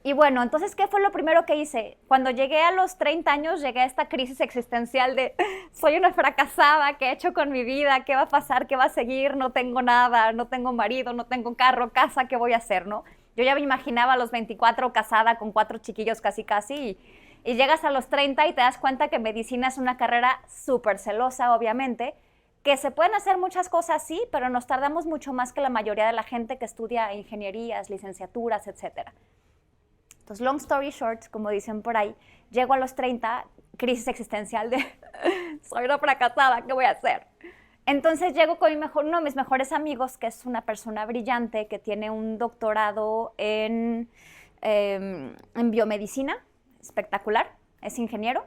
Y bueno, entonces, ¿qué fue lo primero que hice? Cuando llegué a los 30 años, llegué a esta crisis existencial de soy una fracasada, ¿qué he hecho con mi vida? ¿Qué va a pasar? ¿Qué va a seguir? No tengo nada, no tengo marido, no tengo carro, casa, ¿qué voy a hacer, no? Yo ya me imaginaba a los 24 casada con 4 chiquillos casi casi y llegas a los 30 y te das cuenta que medicina es una carrera súper celosa, obviamente, que se pueden hacer muchas cosas, sí, pero nos tardamos mucho más que la mayoría de la gente que estudia ingenierías, licenciaturas, etcétera. Entonces, long story short, como dicen por ahí, llego a los 30, crisis existencial de soy una fracasada, ¿qué voy a hacer? Entonces llego con uno de mis mejores amigos, que es una persona brillante, que tiene un doctorado en biomedicina, espectacular, es ingeniero,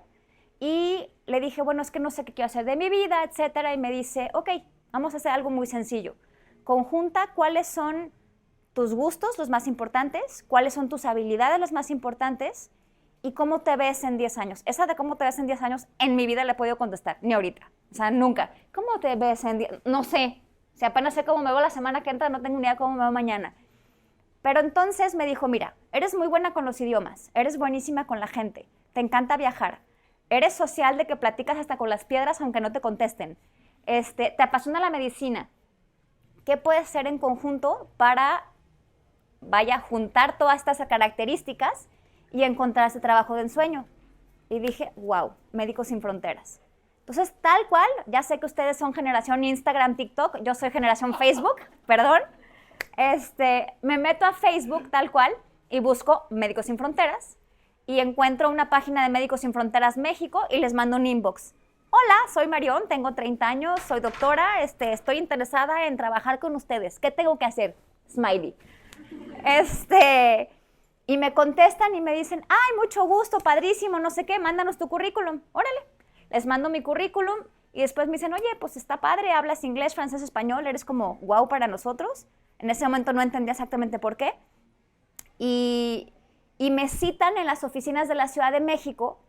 y le dije, bueno, es que no sé qué quiero hacer de mi vida, etcétera, y me dice, ok, vamos a hacer algo muy sencillo. Conjunta cuáles son tus gustos, los más importantes, cuáles son tus habilidades, las más importantes, y cómo te ves en 10 años. Esa de cómo te ves en 10 años, en mi vida le he podido contestar, ni ahorita. O sea, nunca. ¿Cómo te ves en 10? No sé. O sea, apenas sé cómo me veo la semana que entra, no tengo ni idea cómo me veo mañana. Pero entonces me dijo, mira, eres muy buena con los idiomas, eres buenísima con la gente, te encanta viajar, eres social de que platicas hasta con las piedras aunque no te contesten, te apasiona la medicina. ¿Qué puedes hacer en conjunto para juntar todas estas características y encontrar ese trabajo de ensueño? Y dije, wow, Médicos Sin Fronteras. Entonces, tal cual, ya sé que ustedes son generación Instagram, TikTok, yo soy generación Facebook, perdón. Me meto a Facebook tal cual y busco Médicos Sin Fronteras y encuentro una página de Médicos Sin Fronteras México y les mando un inbox. Hola, soy Marión, tengo 30 años, soy doctora, estoy interesada en trabajar con ustedes. ¿Qué tengo que hacer? Smiley. Y me contestan y me dicen, ay, mucho gusto, padrísimo, no sé qué, mándanos tu currículum. Órale, les mando mi currículum y después me dicen, oye, pues está padre, hablas inglés, francés, español, eres como wow para nosotros. En ese momento no entendía exactamente por qué. Y me citan en las oficinas de la Ciudad de México,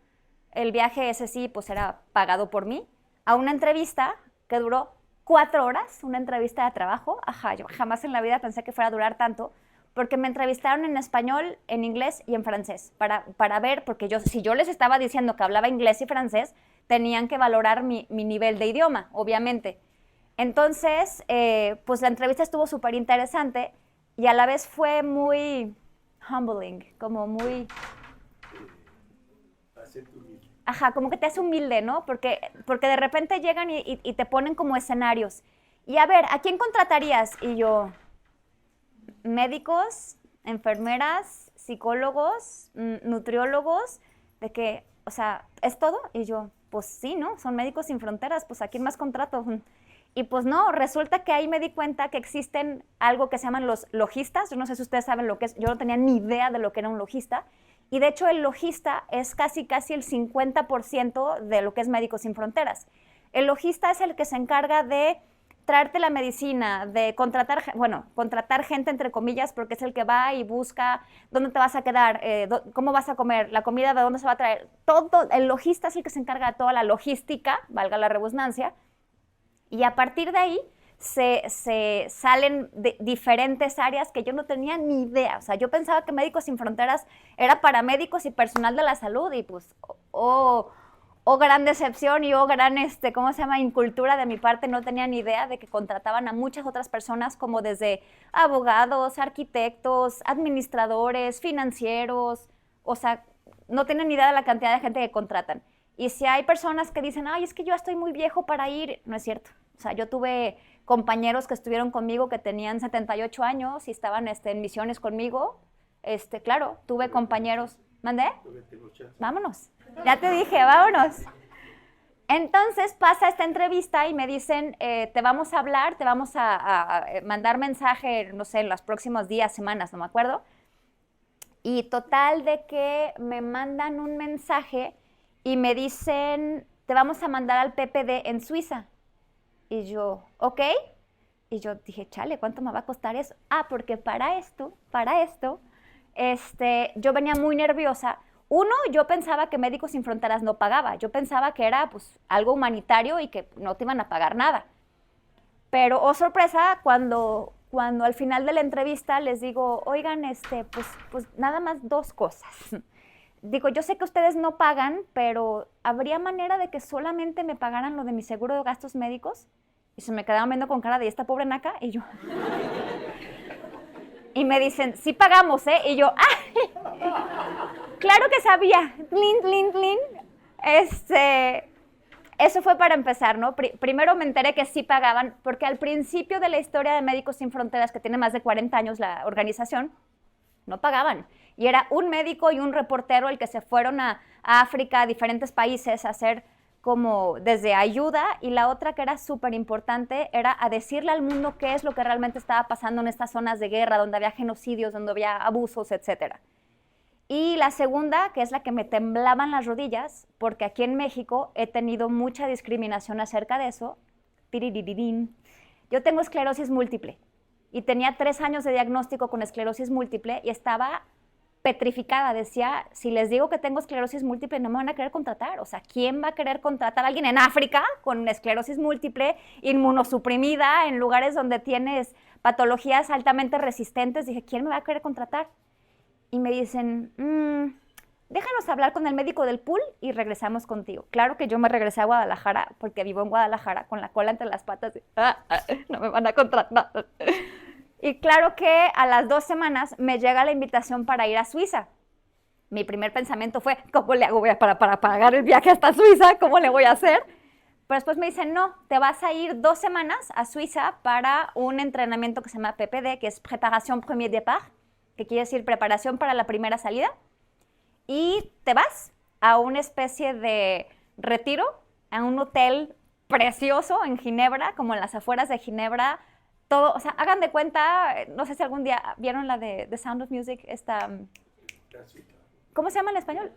el viaje ese sí, pues era pagado por mí, a una entrevista que duró 4 horas, una entrevista de trabajo. Ajá, yo jamás en la vida pensé que fuera a durar tanto, porque me entrevistaron en español, en inglés y en francés, para ver, porque si yo les estaba diciendo que hablaba inglés y francés, tenían que valorar mi nivel de idioma, obviamente. Entonces, pues la entrevista estuvo súper interesante y a la vez fue muy humbling, como muy... Ajá, como que te hace humilde, ¿no? Porque de repente llegan y te ponen como escenarios. Y a ver, ¿a quién contratarías? Y yo, médicos, enfermeras, psicólogos, nutriólogos, de que, o sea, ¿es todo? Y yo, pues sí, ¿no? Son Médicos Sin Fronteras, pues ¿a quién más contrato? Y pues no, resulta que ahí me di cuenta que existen algo que se llaman los logistas. Yo no sé si ustedes saben lo que es, yo no tenía ni idea de lo que era un logista. Y de hecho el logista es casi el 50% de lo que es Médicos Sin Fronteras. El logista es el que se encarga de traerte la medicina, de contratar gente entre comillas, porque es el que va y busca dónde te vas a quedar, cómo vas a comer, la comida de dónde se va a traer. Todo, el logista es el que se encarga de toda la logística, valga la redundancia, y a partir de ahí se salen de diferentes áreas que yo no tenía ni idea. O sea, yo pensaba que Médicos Sin Fronteras era para médicos y personal de la salud y pues, gran decepción y gran, ¿cómo se llama? Incultura de mi parte. No tenía ni idea de que contrataban a muchas otras personas como desde abogados, arquitectos, administradores, financieros. O sea, no tienen ni idea de la cantidad de gente que contratan. Y si hay personas que dicen, ay, es que yo estoy muy viejo para ir, no es cierto. O sea, yo tuve compañeros que estuvieron conmigo que tenían 78 años y estaban en misiones conmigo. Claro, tuve compañeros. ¿Mandé? Vámonos. Ya te dije, vámonos. Entonces pasa esta entrevista y me dicen, te vamos a hablar, te vamos a mandar mensaje, no sé, en los próximos días, semanas, no me acuerdo. Y total de que me mandan un mensaje y me dicen, te vamos a mandar al PPD en Suiza. Y yo, ok. Y yo dije, chale, ¿cuánto me va a costar eso? Ah, porque para esto, yo venía muy nerviosa. Uno, yo pensaba que Médicos Sin Fronteras no pagaba. Yo pensaba que era pues algo humanitario y que no te iban a pagar nada. Pero, oh sorpresa, cuando cuando al final de la entrevista les digo, oigan, pues nada más 2 cosas. Digo, yo sé que ustedes no pagan, pero ¿habría manera de que solamente me pagaran lo de mi seguro de gastos médicos? Y se me quedaban viendo con cara de, ¿y esta pobre naca? Y yo... Y me dicen, sí pagamos, ¿eh? Y yo, ¡ah! Claro que sabía. Tlin, tlin, tlin. Eso fue para empezar, ¿no? Primero me enteré que sí pagaban, porque al principio de la historia de Médicos Sin Fronteras, que tiene más de 40 años la organización, no pagaban. Y era un médico y un reportero el que se fueron a África, a diferentes países, a hacer como desde ayuda, y la otra que era súper importante era a decirle al mundo qué es lo que realmente estaba pasando en estas zonas de guerra, donde había genocidios, donde había abusos, etcétera. Y la segunda, que es la que me temblaban las rodillas, porque aquí en México he tenido mucha discriminación acerca de eso. Yo tengo esclerosis múltiple y tenía 3 años de diagnóstico con esclerosis múltiple y estaba petrificada. Decía, si les digo que tengo esclerosis múltiple, no me van a querer contratar. O sea, ¿quién va a querer contratar a alguien en África con esclerosis múltiple, inmunosuprimida, en lugares donde tienes patologías altamente resistentes? Dije, ¿quién me va a querer contratar? Y me dicen, déjanos hablar con el médico del pool y regresamos contigo. Claro que yo me regresé a Guadalajara, porque vivo en Guadalajara con la cola entre las patas. No me van a contratar. Y claro que a las 2 semanas me llega la invitación para ir a Suiza. Mi primer pensamiento fue, ¿cómo le hago para pagar el viaje hasta Suiza? ¿Cómo le voy a hacer? Pero después me dicen, no, te vas a ir 2 semanas a Suiza para un entrenamiento que se llama PPD, que es Preparación Premier Départ, que quiere decir preparación para la primera salida, y te vas a una especie de retiro, a un hotel precioso en Ginebra, como en las afueras de Ginebra, todo, o sea, hagan de cuenta, no sé si algún día vieron la de The Sound of Music, ¿cómo se llama en español?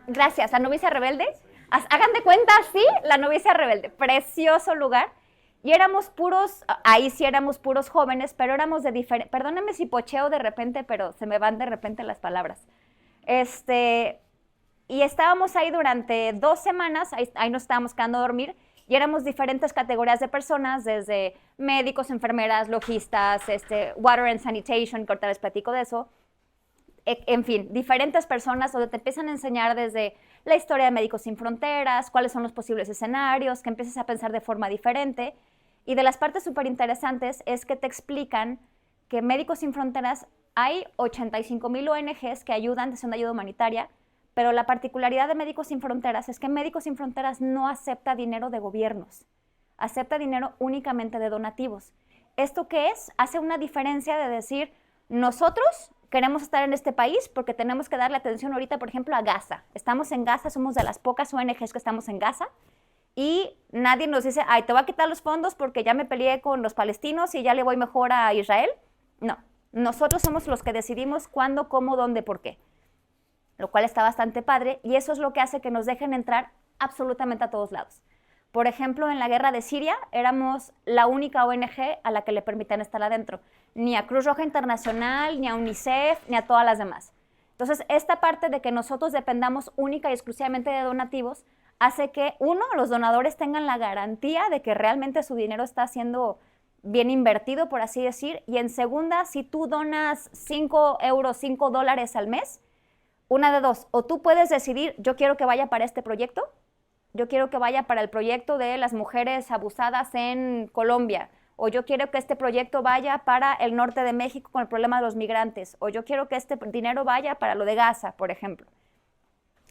Gracias, La Novicia Rebelde. Hagan de cuenta, sí, La Novicia Rebelde, precioso lugar. Y éramos puros, ahí sí éramos puros jóvenes, pero éramos de diferente, perdónenme si pocheo de repente, pero se me van de repente las palabras. Y estábamos ahí durante 2 semanas, ahí nos estábamos quedando a dormir, y éramos diferentes categorías de personas, desde médicos, enfermeras, logistas, water and sanitation, que ahorita les platico de eso. En fin, diferentes personas donde te empiezan a enseñar desde la historia de Médicos Sin Fronteras, cuáles son los posibles escenarios, que empieces a pensar de forma diferente. Y de las partes súper interesantes es que te explican que Médicos Sin Fronteras, hay 85,000 ONGs que ayudan, que son de ayuda humanitaria, pero la particularidad de Médicos Sin Fronteras es que Médicos Sin Fronteras no acepta dinero de gobiernos, acepta dinero únicamente de donativos. ¿Esto qué es? Hace una diferencia de decir, nosotros queremos estar en este país porque tenemos que darle atención ahorita, por ejemplo, a Gaza. Estamos en Gaza, somos de las pocas ONGs que estamos en Gaza, y nadie nos dice, ay, te voy a quitar los fondos porque ya me peleé con los palestinos y ya le voy mejor a Israel. No, nosotros somos los que decidimos cuándo, cómo, dónde, por qué. Lo cual está bastante padre, y eso es lo que hace que nos dejen entrar absolutamente a todos lados. Por ejemplo, en la guerra de Siria éramos la única ONG a la que le permitían estar adentro. Ni a Cruz Roja Internacional, ni a UNICEF, ni a todas las demás. Entonces, esta parte de que nosotros dependamos única y exclusivamente de donativos hace que, uno, los donadores tengan la garantía de que realmente su dinero está siendo bien invertido, por así decir, y en segunda, si tú donas 5 euros, $5 al mes, una de dos, o tú puedes decidir, yo quiero que vaya para este proyecto, yo quiero que vaya para el proyecto de las mujeres abusadas en Colombia, o yo quiero que este proyecto vaya para el norte de México con el problema de los migrantes, o yo quiero que este dinero vaya para lo de Gaza, por ejemplo.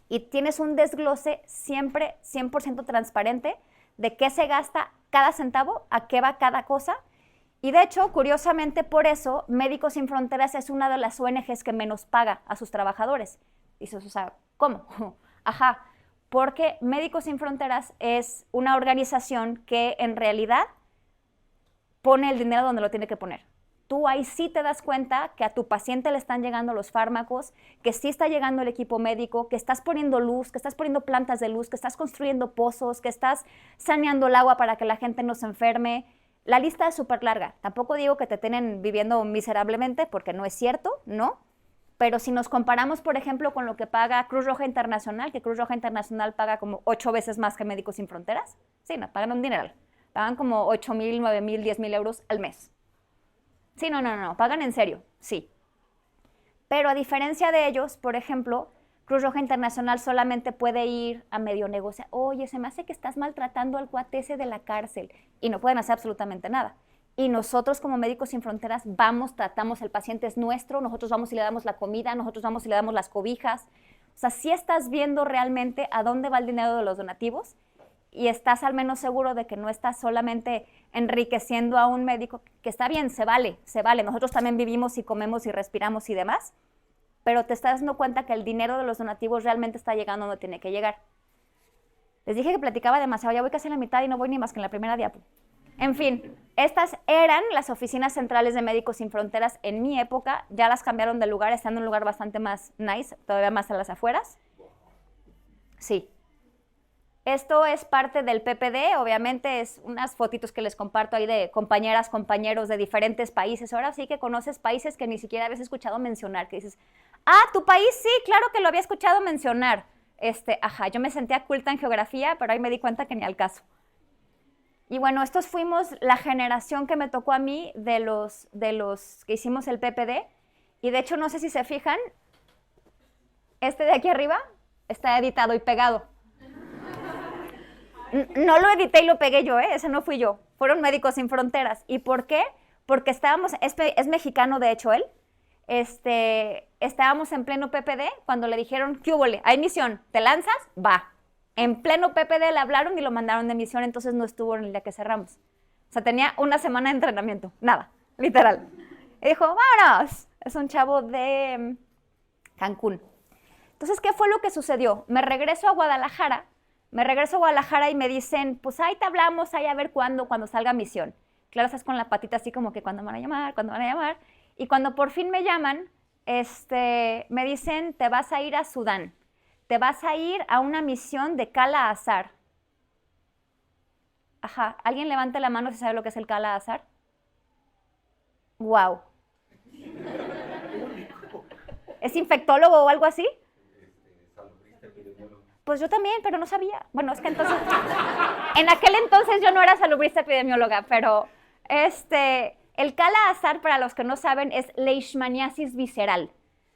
Y tienes un desglose siempre 100% transparente de qué se gasta cada centavo, a qué va cada cosa. Y de hecho, curiosamente, por eso, Médicos Sin Fronteras es una de las ONGs que menos paga a sus trabajadores. Dices, o sea, ¿cómo? Ajá, porque Médicos Sin Fronteras es una organización que en realidad pone el dinero donde lo tiene que poner. Tú ahí sí te das cuenta que a tu paciente le están llegando los fármacos, que sí está llegando el equipo médico, que estás poniendo luz, que estás poniendo plantas de luz, que estás construyendo pozos, que estás saneando el agua para que la gente no se enferme. La lista es súper larga. Tampoco digo que te tienen viviendo miserablemente, porque no es cierto, ¿no? Pero si nos comparamos, por ejemplo, con lo que paga Cruz Roja Internacional, que Cruz Roja Internacional paga como 8 veces más que Médicos Sin Fronteras, sí, no, pagan un dineral. Pagan como 8,000, 9,000, 10,000 euros al mes. Sí, no, pagan en serio, sí. Pero a diferencia de ellos, por ejemplo, Cruz Roja Internacional solamente puede ir a medio negociar. Oye, se me hace que estás maltratando al cuate ese de la cárcel. Y no pueden hacer absolutamente nada. Y nosotros como Médicos Sin Fronteras vamos, tratamos, el paciente es nuestro, nosotros vamos y le damos la comida, nosotros vamos y le damos las cobijas. O sea, sí estás viendo realmente a dónde va el dinero de los donativos y estás al menos seguro de que no estás solamente enriqueciendo a un médico, que está bien, se vale. Nosotros también vivimos y comemos y respiramos y demás, pero te estás dando cuenta que el dinero de los donativos realmente está llegando donde tiene que llegar. Les dije que platicaba demasiado, ya voy casi a la mitad y no voy ni más que en la primera diapo. En fin, estas eran las oficinas centrales de Médicos Sin Fronteras en mi época, ya las cambiaron de lugar, están en un lugar bastante más nice, todavía más a las afueras. Sí. Esto es parte del PPD, obviamente es unas fotitos que les comparto ahí de compañeras, compañeros de diferentes países. Ahora sí que conoces países que ni siquiera habías escuchado mencionar, que dices, tu país sí, claro que lo había escuchado mencionar. Yo me sentía culta en geografía, pero ahí me di cuenta que ni al caso. Y bueno, estos fuimos la generación que me tocó a mí de los que hicimos el PPD. Y de hecho, no sé si se fijan, este de aquí arriba está editado y pegado. No lo edité y lo pegué yo, ese no fui yo. Fueron Médicos Sin Fronteras. ¿Y por qué? Porque estábamos, es mexicano de hecho él, estábamos en pleno PPD cuando le dijeron, ¿qué húbole? ¿Hay misión? ¿Te lanzas? Va. En pleno PPD le hablaron y lo mandaron de misión, entonces no estuvo en el día que cerramos. O sea, tenía una semana de entrenamiento, nada, literal. Y dijo, vámonos. Es un chavo de Cancún. Entonces, ¿qué fue lo que sucedió? Me regreso a Guadalajara y me dicen, pues ahí te hablamos, ahí a ver cuándo salga misión. Claro, estás con la patita así como que cuándo van a llamar. Y cuando por fin me llaman, me dicen, te vas a ir a Sudán. Te vas a ir a una misión de Kala Azar. Ajá, ¿alguien levante la mano si sabe lo que es el Kala Azar? Wow. ¿Es infectólogo o algo así? Pues yo también, pero no sabía. Bueno, es que entonces, en aquel entonces yo no era salubrista epidemióloga, pero el Kala Azar, para los que no saben, es leishmaniasis visceral.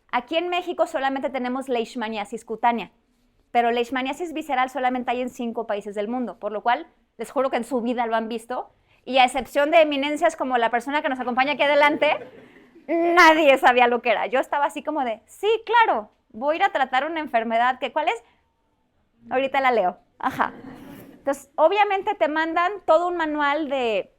Aquí en México solamente tenemos leishmaniasis cutánea, pero leishmaniasis visceral solamente hay en 5 países del mundo, por lo cual les juro que en su vida lo han visto, y a excepción de eminencias como la persona que nos acompaña aquí adelante, nadie sabía lo que era. Yo estaba así como de, sí, claro, voy a ir a tratar una enfermedad, ¿cuál es? Ahorita la leo. Ajá. Entonces, obviamente te mandan todo un manual de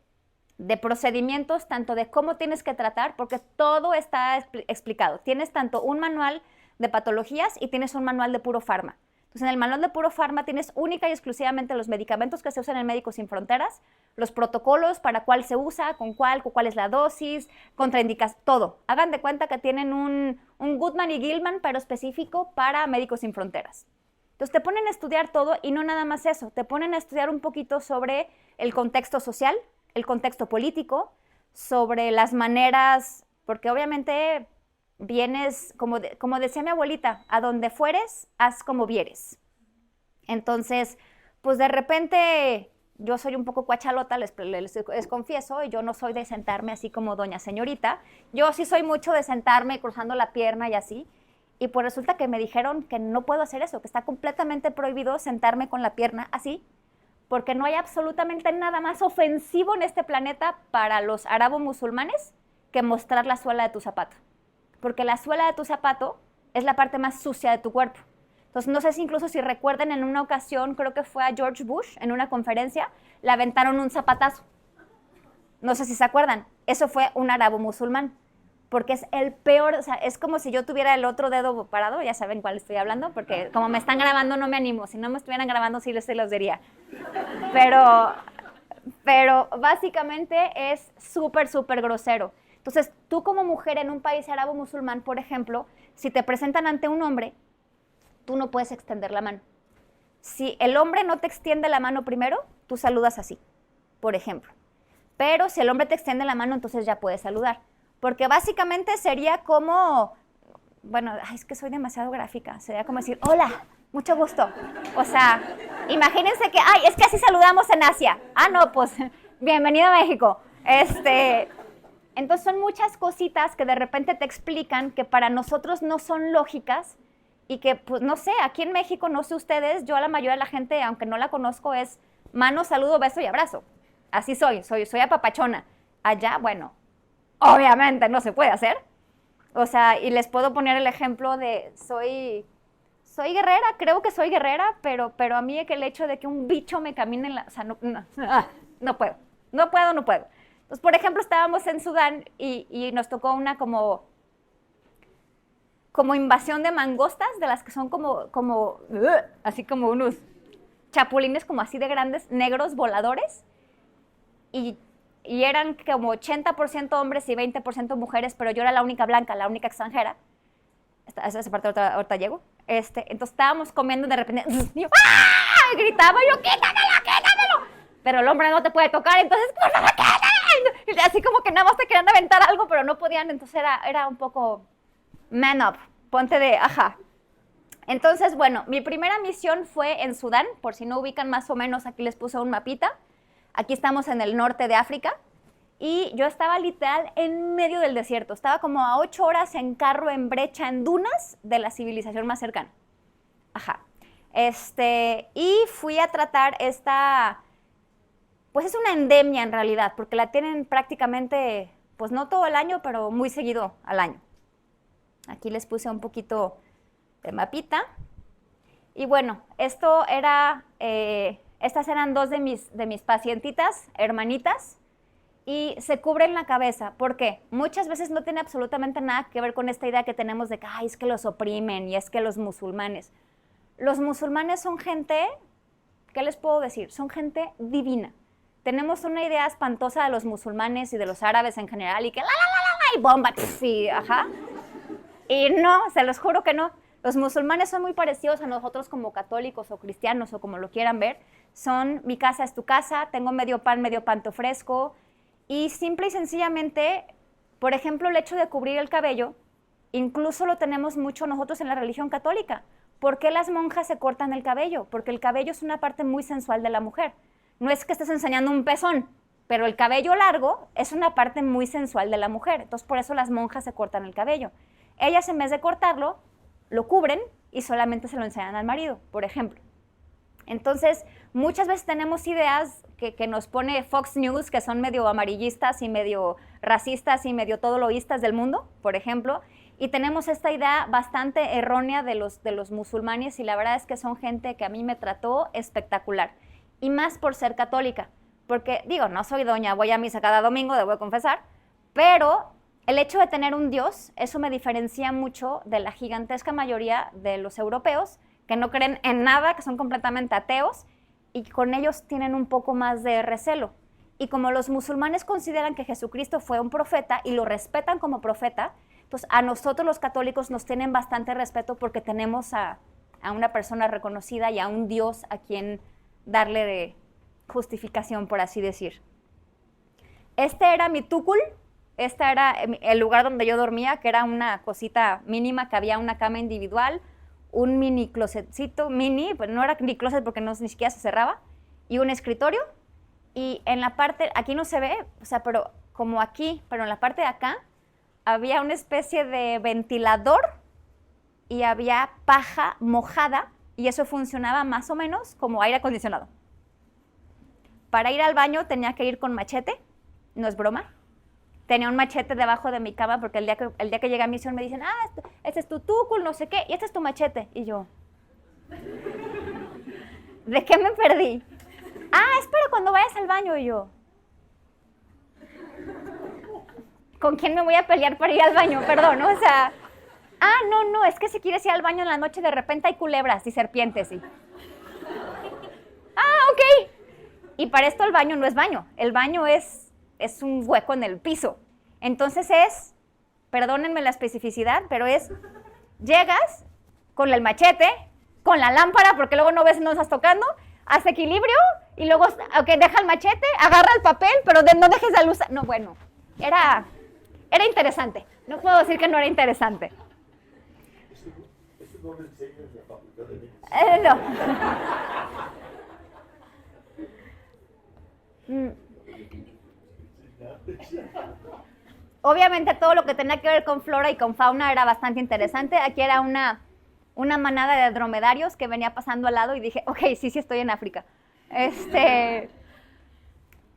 procedimientos, tanto de cómo tienes que tratar, porque todo está explicado. Tienes tanto un manual de patologías y tienes un manual de puro farma. Entonces, en el manual de puro farma tienes única y exclusivamente los medicamentos que se usan en Médicos Sin Fronteras, los protocolos para cuál se usa, con cuál es la dosis, contraindicas, todo. Hagan de cuenta que tienen un Goodman y Gilman, pero específico para Médicos Sin Fronteras. Entonces te ponen a estudiar todo y no nada más eso, te ponen a estudiar un poquito sobre el contexto social, el contexto político, sobre las maneras, porque obviamente vienes, como decía mi abuelita, a donde fueres, haz como vieres. Entonces, pues de repente yo soy un poco cuachalota, les confieso, y yo no soy de sentarme así como doña señorita, yo sí soy mucho de sentarme cruzando la pierna y así. Y pues resulta que me dijeron que no puedo hacer eso, que está completamente prohibido sentarme con la pierna así, porque no hay absolutamente nada más ofensivo en este planeta para los arabo-musulmanes que mostrar la suela de tu zapato. Porque la suela de tu zapato es la parte más sucia de tu cuerpo. Entonces, no sé si incluso si recuerden en una ocasión, creo que fue a George Bush, en una conferencia, le aventaron un zapatazo. No sé si se acuerdan, eso fue un arabo-musulmán. Porque es el peor, o sea, es como si yo tuviera el otro dedo parado, ya saben cuál estoy hablando, porque como me están grabando no me animo, si no me estuvieran grabando sí se los diría. Pero básicamente es súper, súper grosero. Entonces, tú como mujer en un país arabo-musulmán, por ejemplo, si te presentan ante un hombre, tú no puedes extender la mano. Si el hombre no te extiende la mano primero, tú saludas así, por ejemplo. Pero si el hombre te extiende la mano, entonces ya puedes saludar. Porque básicamente sería como, bueno, es que soy demasiado gráfica, sería como decir, hola, mucho gusto. O sea, imagínense que, es que así saludamos en Asia. No, pues, bienvenido a México. Entonces son muchas cositas que de repente te explican que para nosotros no son lógicas y que, pues no sé, aquí en México, no sé ustedes, yo a la mayoría de la gente, aunque no la conozco, es mano, saludo, beso y abrazo. Así soy apapachona. Allá, bueno, obviamente no se puede hacer. O sea, y les puedo poner el ejemplo de soy guerrera, creo que soy guerrera, pero a mí el hecho de que un bicho me camine en la... O sea, no puedo. Entonces, por ejemplo, estábamos en Sudán y nos tocó una como invasión de mangostas, de las que son así como unos chapulines como así de grandes, negros voladores, y eran como 80% hombres y 20% mujeres, pero yo era la única blanca, la única extranjera. Esa parte ahorita llego. Entonces estábamos comiendo y de repente y yo, ¡ah! Gritaba yo, ¡quítamelo! Pero el hombre no te puede tocar, entonces, ¡por favor, quítamelo! Así como que nada más te querían aventar algo, pero no podían, entonces era un poco man up, ponte de, ajá. Entonces, bueno, mi primera misión fue en Sudán, por si no ubican más o menos, aquí les puse un mapita. Aquí estamos en el norte de África y yo estaba literal en medio del desierto. Estaba como a 8 horas en carro, en brecha, en dunas de la civilización más cercana. Ajá. Y fui a tratar pues es una endemia en realidad, porque la tienen prácticamente, pues no todo el año, pero muy seguido al año. Aquí les puse un poquito de mapita. Y bueno, estas eran dos de mis pacientitas, hermanitas, y se cubren la cabeza. ¿Por qué? Muchas veces no tiene absolutamente nada que ver con esta idea que tenemos de que es que los oprimen y es que los musulmanes. Los musulmanes son gente, ¿qué les puedo decir? Son gente divina. Tenemos una idea espantosa de los musulmanes y de los árabes en general y que y bomba, y ajá. Y no, se los juro que no. Los musulmanes son muy parecidos a nosotros como católicos o cristianos o como lo quieran ver. Son mi casa es tu casa, tengo medio pan te ofrezco. Y simple y sencillamente, por ejemplo, el hecho de cubrir el cabello, incluso lo tenemos mucho nosotros en la religión católica. ¿Por qué las monjas se cortan el cabello? Porque el cabello es una parte muy sensual de la mujer. No es que estés enseñando un pezón, pero el cabello largo es una parte muy sensual de la mujer. Entonces, por eso las monjas se cortan el cabello. Ellas, en vez de cortarlo, lo cubren y solamente se lo enseñan al marido, por ejemplo. Entonces, muchas veces tenemos ideas que nos pone Fox News, que son medio amarillistas y medio racistas y medio todoloístas del mundo, por ejemplo, y tenemos esta idea bastante errónea de los musulmanes, y la verdad es que son gente que a mí me trató espectacular, y más por ser católica, porque digo, no soy doña, voy a misa cada domingo, debo confesar, pero el hecho de tener un Dios, eso me diferencia mucho de la gigantesca mayoría de los europeos, que no creen en nada, que son completamente ateos, y con ellos tienen un poco más de recelo. Y como los musulmanes consideran que Jesucristo fue un profeta y lo respetan como profeta, pues a nosotros los católicos nos tienen bastante respeto porque tenemos a una persona reconocida y a un Dios a quien darle de justificación, por así decir. Este era mi túcul. Este era el lugar donde yo dormía, que era una cosita mínima, que había una cama individual, un mini closetcito, pues no era ni closet porque ni siquiera se cerraba, y un escritorio. Y en la parte, aquí no se ve, o sea, pero como aquí, pero en la parte de acá, había una especie de ventilador y había paja mojada, y eso funcionaba más o menos como aire acondicionado. Para ir al baño tenía que ir con machete, no es broma. Tenía un machete debajo de mi cama porque el día que llegué a misión me dicen, este es tu túcul, no sé qué, y este es tu machete. Y yo, ¿de qué me perdí? Espera cuando vayas al baño. Y yo, ¿con quién me voy a pelear para ir al baño? Perdón, ¿no? O sea, no, es que si quieres ir al baño en la noche de repente hay culebras y serpientes. Ok. Y para esto el baño no es baño, el baño es un hueco en el piso. Entonces perdónenme la especificidad, pero llegas con el machete, con la lámpara, porque luego no ves, no estás tocando, haz equilibrio, y luego, deja el machete, agarra el papel, pero no dejes la luz. No, bueno, era interesante. No puedo decir que no era interesante. ¿Eso no lo enseñas en la facultad de medicina? No. Obviamente todo lo que tenía que ver con flora y con fauna era bastante interesante. Aquí era una manada de dromedarios que venía pasando al lado y dije, ok, sí, sí estoy en África.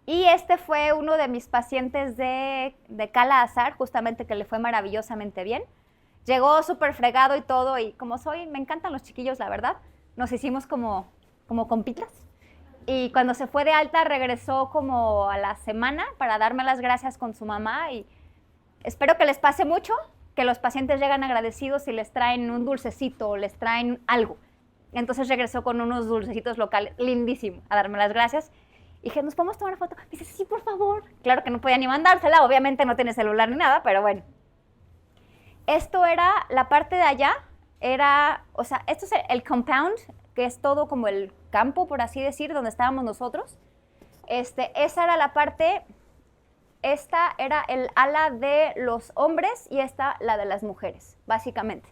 Y este fue uno de mis pacientes de Kala Azar, justamente que le fue maravillosamente bien. Llegó súper fregado y todo, y como soy, me encantan los chiquillos, la verdad, nos hicimos como compitas. Y cuando se fue de alta, regresó como a la semana para darme las gracias con su mamá. Y espero que les pase mucho, que los pacientes llegan agradecidos y les traen un dulcecito o les traen algo. Entonces regresó con unos dulcecitos locales, lindísimo, a darme las gracias. Y dije, ¿nos podemos tomar una foto? Me dice, sí, por favor. Claro que no podía ni mandársela, obviamente no tiene celular ni nada, pero bueno. Esto era, la parte de allá, era, o sea, esto es el compound, que es todo como el campo, por así decir, donde estábamos nosotros. Esa era la parte, esta era el ala de los hombres y esta la de las mujeres, básicamente,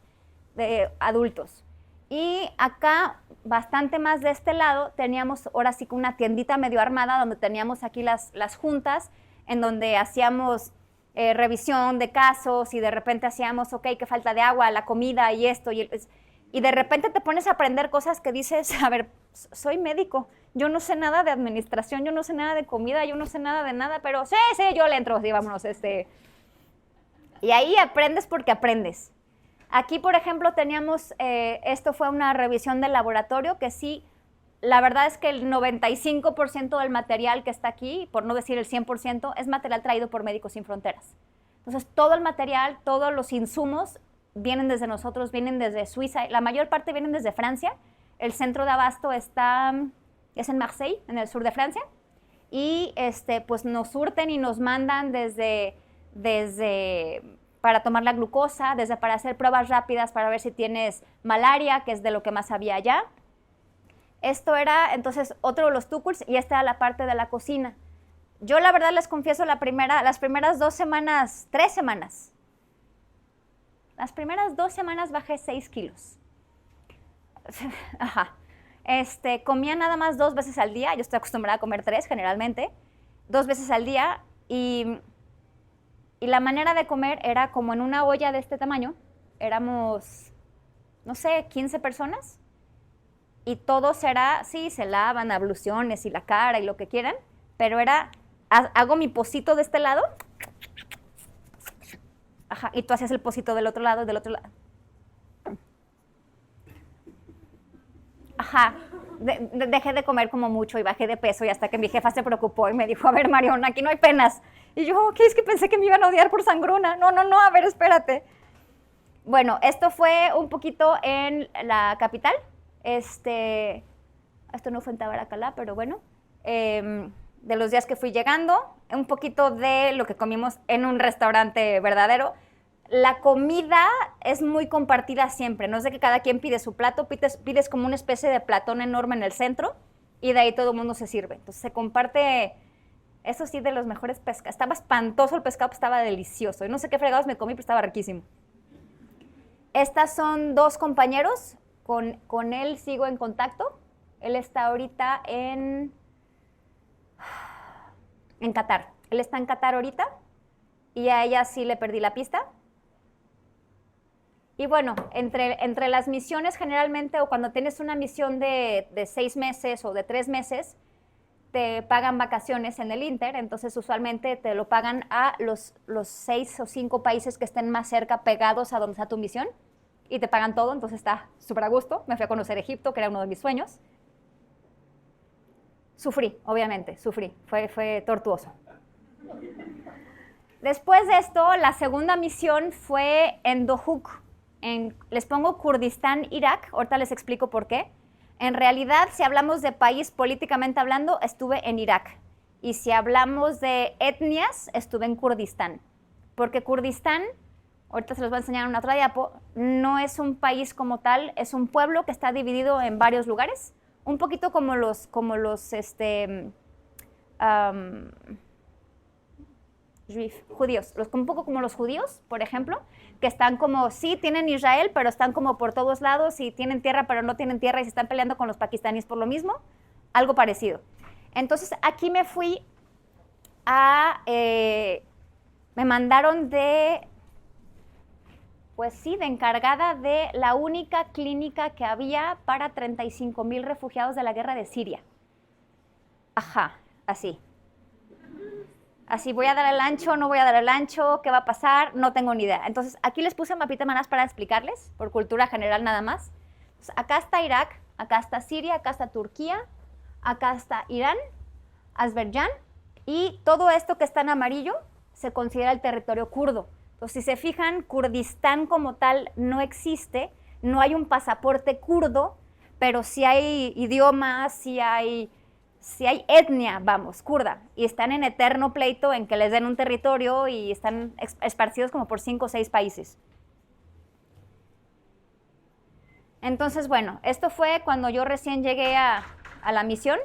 de adultos. Y acá, bastante más de este lado, teníamos ahora sí que una tiendita medio armada donde teníamos aquí las juntas, en donde hacíamos revisión de casos y de repente hacíamos, ok, que falta de agua, la comida y esto. Y de repente te pones a aprender cosas que dices, a ver, soy médico, yo no sé nada de administración, yo no sé nada de comida, yo no sé nada de nada, pero sí, yo le entro, sí, vámonos. Y ahí aprendes porque aprendes. Aquí, por ejemplo, teníamos, esto fue una revisión del laboratorio, que sí, la verdad es que el 95% del material que está aquí, por no decir el 100%, es material traído por Médicos Sin Fronteras. Entonces, todo el material, todos los insumos vienen desde nosotros, vienen desde Suiza, la mayor parte vienen desde Francia. El centro de abasto es en Marseille, en el sur de Francia, y pues nos surten y nos mandan desde para tomar la glucosa, desde para hacer pruebas rápidas para ver si tienes malaria, que es de lo que más había allá. Esto era entonces otro de los tuculs y esta era la parte de la cocina. Yo la verdad les confieso, las primeras 2 semanas, 3 semanas, las primeras 2 semanas bajé 6 kilos. Ajá. Comía nada más 2 veces al día, yo estoy acostumbrada a comer 3 generalmente, 2 veces al día, y la manera de comer era como en una olla de este tamaño, éramos, no sé, 15 personas, y todos era, sí, se lavan, abluciones y la cara y lo que quieran, pero era, hago mi pocito de este lado, ajá, y tú hacías el pocito del otro lado, Ajá, dejé de comer como mucho y bajé de peso y hasta que mi jefa se preocupó y me dijo, a ver, Mariona, aquí no hay penas. Y yo, ¿qué? Es que pensé que me iban a odiar por sangrona. No, a ver, espérate. Bueno, esto fue un poquito en la capital. Esto no fue en Tabaracalá, pero bueno. De los días que fui llegando, un poquito de lo que comimos en un restaurante verdadero. La comida es muy compartida siempre, no es de que cada quien pide su plato, pides como una especie de platón enorme en el centro y de ahí todo el mundo se sirve. Entonces se comparte, eso sí, de los mejores pescados. Estaba espantoso el pescado, pero estaba delicioso. Y no sé qué fregados me comí, pero estaba riquísimo. Estas son 2 compañeros, con él sigo en contacto. Él está ahorita en Qatar. Él está en Qatar ahorita y a ella sí le perdí la pista. Y bueno, entre las misiones generalmente, o cuando tienes una misión de 6 meses o de 3 meses, te pagan vacaciones en el Inter, entonces usualmente te lo pagan a los 6 o 5 países que estén más cerca, pegados a donde está tu misión, y te pagan todo, entonces está súper a gusto. Me fui a conocer Egipto, que era uno de mis sueños. Sufrí, obviamente, fue tortuoso. Después de esto, la segunda misión fue en Dohuk. Les pongo Kurdistán, Irak, ahorita les explico por qué. En realidad, si hablamos de país políticamente hablando, estuve en Irak. Y si hablamos de etnias, estuve en Kurdistán. Porque Kurdistán, ahorita se los voy a enseñar en una otra diapo, no es un país como tal, es un pueblo que está dividido en varios lugares. Un poquito como los judíos, un poco como los judíos, por ejemplo, que están como, sí, tienen Israel, pero están como por todos lados y tienen tierra, pero no tienen tierra y se están peleando con los pakistaníes por lo mismo, algo parecido. Entonces, aquí me fui a me mandaron pues sí, de encargada de la única clínica que había para 35,000 refugiados de la guerra de Siria. Ajá, así. Así, voy a dar el ancho, no voy a dar el ancho, ¿qué va a pasar? No tengo ni idea. Entonces, aquí les puse mapita manas para explicarles, por cultura general nada más. Entonces, acá está Irak, acá está Siria, acá está Turquía, acá está Irán, Azerbaiyán, y todo esto que está en amarillo se considera el territorio kurdo. Entonces, si se fijan, Kurdistán como tal no existe, no hay un pasaporte kurdo, pero sí hay idiomas, sí hay etnia, vamos, kurda, y están en eterno pleito en que les den un territorio y están esparcidos como por 5 o 6 países. Entonces, bueno, esto fue cuando yo recién llegué a la misión,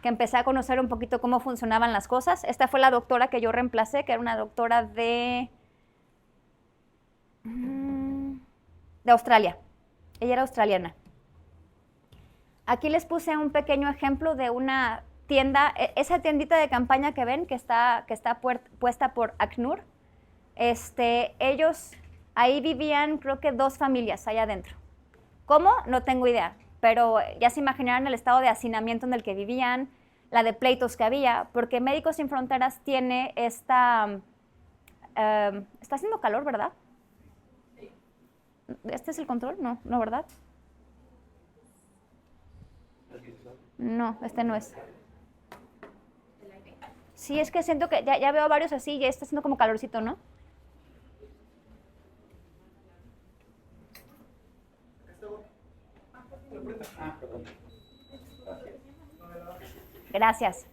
que empecé a conocer un poquito cómo funcionaban las cosas. Esta fue la doctora que yo reemplacé, que era una doctora de Australia. Ella era australiana. Aquí les puse un pequeño ejemplo de una tienda, esa tiendita de campaña que ven, que está puesta por ACNUR. Ellos ahí vivían, creo que 2 familias allá adentro. ¿Cómo? No tengo idea, pero ya se imaginarán el estado de hacinamiento en el que vivían, la de pleitos que había, porque Médicos Sin Fronteras tiene está haciendo calor, ¿verdad? ¿Este es el control? No, no, ¿verdad? No, este no es. Sí, es que siento que ya veo varios así y ya está haciendo como calorcito, ¿no? Gracias.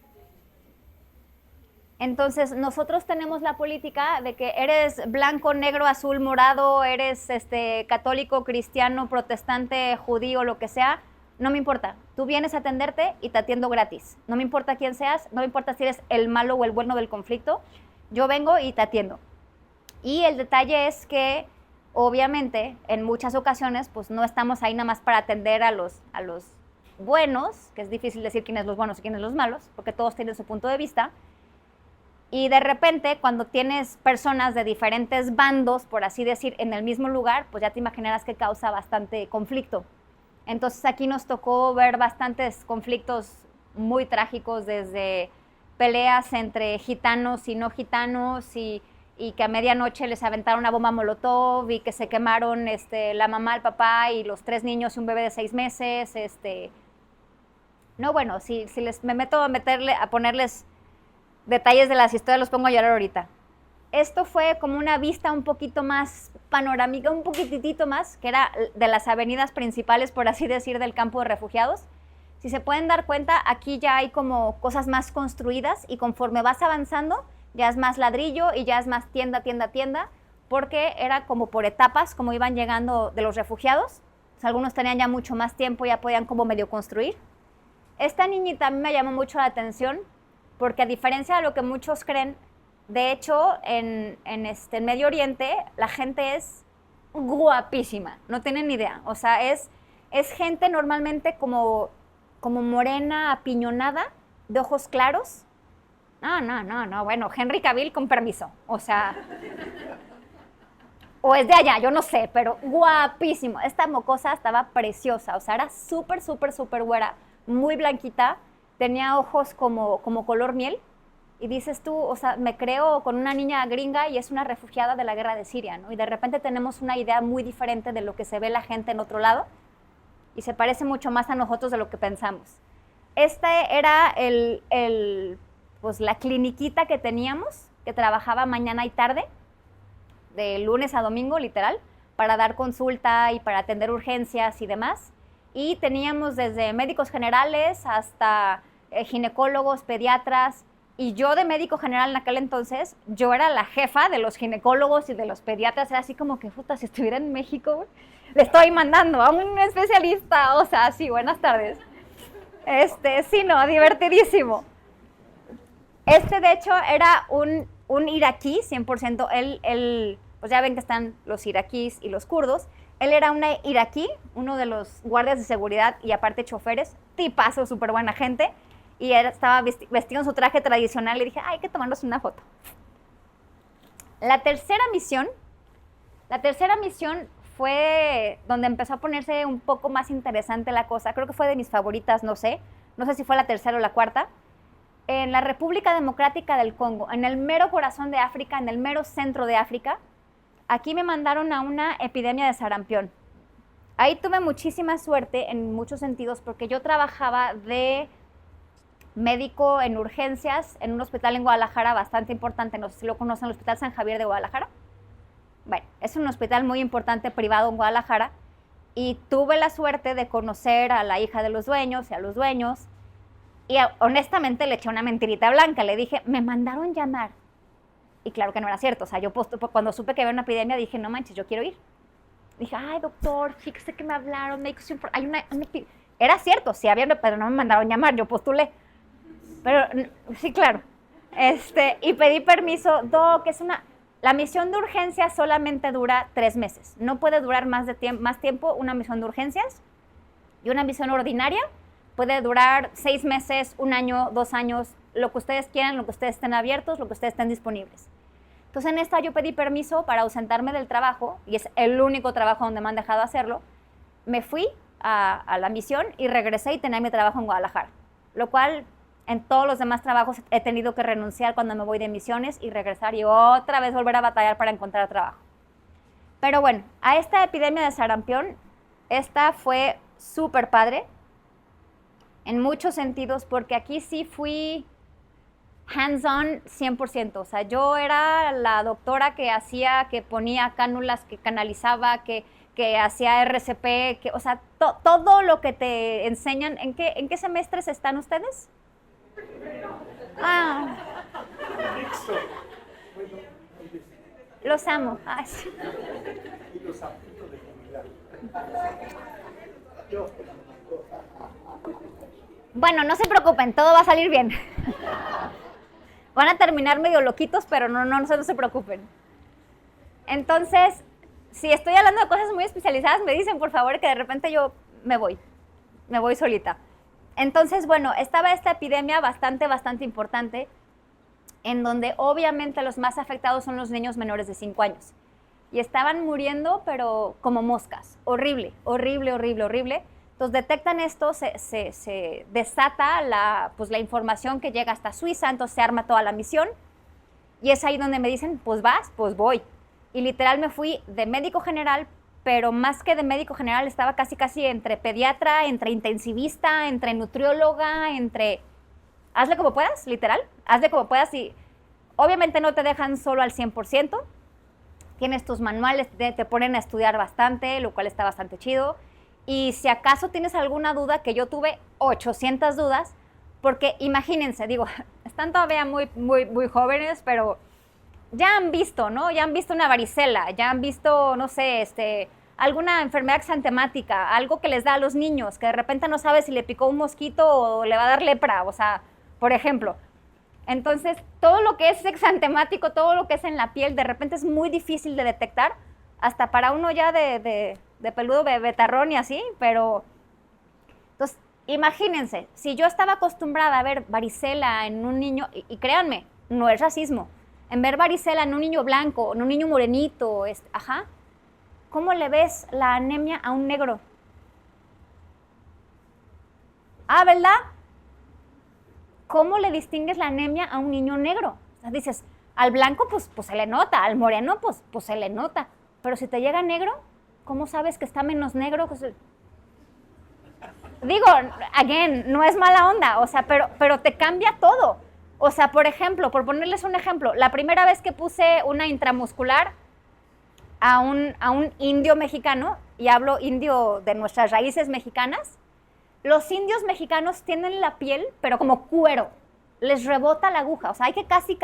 Entonces, nosotros tenemos la política de que eres blanco, negro, azul, morado, eres católico, cristiano, protestante, judío, lo que sea, no me importa. Tú vienes a atenderte y te atiendo gratis. No me importa quién seas, no me importa si eres el malo o el bueno del conflicto. Yo vengo y te atiendo. Y el detalle es que, obviamente, en muchas ocasiones, pues no estamos ahí nada más para atender a los buenos, que es difícil decir quiénes los buenos y quiénes los malos, porque todos tienen su punto de vista. Y de repente, cuando tienes personas de diferentes bandos, por así decir, en el mismo lugar, pues ya te imaginarás que causa bastante conflicto. Entonces aquí nos tocó ver bastantes conflictos muy trágicos, desde peleas entre gitanos y no gitanos, y que a medianoche les aventaron una bomba molotov y que se quemaron la mamá, el papá y los 3 niños y un bebé de 6 meses. No, bueno, si me meto a ponerles detalles de las historias, los pongo a llorar ahorita. Esto fue como una vista un poquito más panorámica, un poquitito más, que era de las avenidas principales, por así decir, del campo de refugiados. Si se pueden dar cuenta, aquí ya hay como cosas más construidas y conforme vas avanzando, ya es más ladrillo y ya es más tienda, porque era como por etapas, como iban llegando de los refugiados. Pues algunos tenían ya mucho más tiempo, ya podían como medio construir. Esta niñita a mí me llamó mucho la atención, porque a diferencia de lo que muchos creen, de hecho, en Medio Oriente, la gente es guapísima, no tienen ni idea. O sea, es gente normalmente como morena, apiñonada, de ojos claros. No, bueno, Henry Cavill con permiso, o sea, o es de allá, yo no sé, pero guapísimo. Esta mocosa estaba preciosa, o sea, era súper, súper, súper güera, muy blanquita, tenía ojos como color miel. Y dices tú, o sea, me creo con una niña gringa y es una refugiada de la guerra de Siria, ¿no? Y de repente tenemos una idea muy diferente de lo que se ve la gente en otro lado y se parece mucho más a nosotros de lo que pensamos. Era pues la cliniquita que teníamos, que trabajaba mañana y tarde, de lunes a domingo, literal, para dar consulta y para atender urgencias y demás. Y teníamos desde médicos generales hasta ginecólogos, pediatras. Y yo de médico general en aquel entonces, yo era la jefa de los ginecólogos y de los pediatras. Era así como que, puta, si estuviera en México, le estoy mandando a un especialista. O sea, sí, buenas tardes. Sí, no, divertidísimo. De hecho, era un iraquí, 100%. Él, pues ya ven que están los iraquíes y los kurdos. Él era un iraquí, uno de los guardias de seguridad y aparte choferes. Tipazo, súper buena gente. Y él estaba vestido en su traje tradicional y dije, hay que tomarnos una foto. La tercera misión fue donde empezó a ponerse un poco más interesante la cosa. Creo que fue de mis favoritas, no sé si fue la tercera o la cuarta. En la República Democrática del Congo, en el mero corazón de África, en el mero centro de África, aquí me mandaron a una epidemia de sarampión. Ahí tuve muchísima suerte en muchos sentidos porque yo trabajaba de médico en urgencias en un hospital en Guadalajara bastante importante, no sé si lo conocen, el Hospital San Javier de Guadalajara. Bueno, es un hospital muy importante privado en Guadalajara y tuve la suerte de conocer a la hija de los dueños y a los dueños y honestamente le eché una mentirita blanca, le dije, me mandaron llamar. Y claro que no era cierto, o sea, yo cuando supe que había una epidemia dije, no manches, yo quiero ir. Dije, ay doctor, fíjese que me hablaron, hay una era cierto, sí había, pero no me mandaron llamar, yo postulé. Pero sí, claro. Y pedí permiso, doc, la misión de urgencias solamente dura 3 meses. No puede durar más tiempo una misión de urgencias. Y una misión ordinaria puede durar 6 meses, 1 año, 2 años, lo que ustedes quieran, lo que ustedes estén abiertos, lo que ustedes estén disponibles. Entonces en esta yo pedí permiso para ausentarme del trabajo, y es el único trabajo donde me han dejado hacerlo. Me fui a la misión y regresé y tenía mi trabajo en Guadalajara. Lo cual en todos los demás trabajos he tenido que renunciar cuando me voy de misiones y regresar y otra vez volver a batallar para encontrar trabajo. Pero bueno, a esta epidemia de sarampión, esta fue súper padre en muchos sentidos porque aquí sí fui hands-on 100%. O sea, yo era la doctora que ponía cánulas, que canalizaba, que hacía RCP, o sea, todo lo que te enseñan. ¿En qué semestres están ustedes? Ah. Los amo. Ay, sí. Bueno, no se preocupen, todo va a salir bien. Van a terminar medio loquitos, pero no se preocupen. Entonces, si estoy hablando de cosas muy especializadas, me dicen, por favor, que de repente yo me voy solita. Entonces, bueno, estaba esta epidemia bastante importante, en donde obviamente los más afectados son los niños menores de 5 años. Y estaban muriendo, pero como moscas. Horrible. Entonces detectan esto, se desata la información que llega hasta Suiza, entonces se arma toda la misión. Y es ahí donde me dicen, pues vas, pues voy. Y literal me fui de médico general, pero más que de médico general estaba casi entre pediatra, entre intensivista, entre nutrióloga, hazle como puedas, literal, hazle como puedas y obviamente no te dejan solo al 100%, tienes tus manuales, te ponen a estudiar bastante, lo cual está bastante chido, y si acaso tienes alguna duda, que yo tuve 800 dudas, porque imagínense, digo, están todavía muy jóvenes, pero ya han visto, ¿no? Ya han visto una varicela, ya han visto, no sé, alguna enfermedad exantemática, algo que les da a los niños, que de repente no sabe si le picó un mosquito o le va a dar lepra, o sea, por ejemplo. Entonces, todo lo que es exantemático, todo lo que es en la piel, de repente es muy difícil de detectar, hasta para uno ya de peludo betarrón y así, pero... Entonces, imagínense, si yo estaba acostumbrada a ver varicela en un niño, y créanme, no es racismo, en ver varicela en un niño blanco, en un niño morenito, ¿cómo le ves la anemia a un negro? Ah, ¿verdad? ¿Cómo le distingues la anemia a un niño negro? O sea, dices, al blanco pues se le nota, al moreno pues se le nota, pero si te llega negro, ¿cómo sabes que está menos negro? Digo, again, no es mala onda, o sea, pero te cambia todo. O sea, por ejemplo, por ponerles un ejemplo, la primera vez que puse una intramuscular a un indio mexicano, y hablo indio de nuestras raíces mexicanas, los indios mexicanos tienen la piel, pero como cuero, les rebota la aguja, o sea, hay que casi,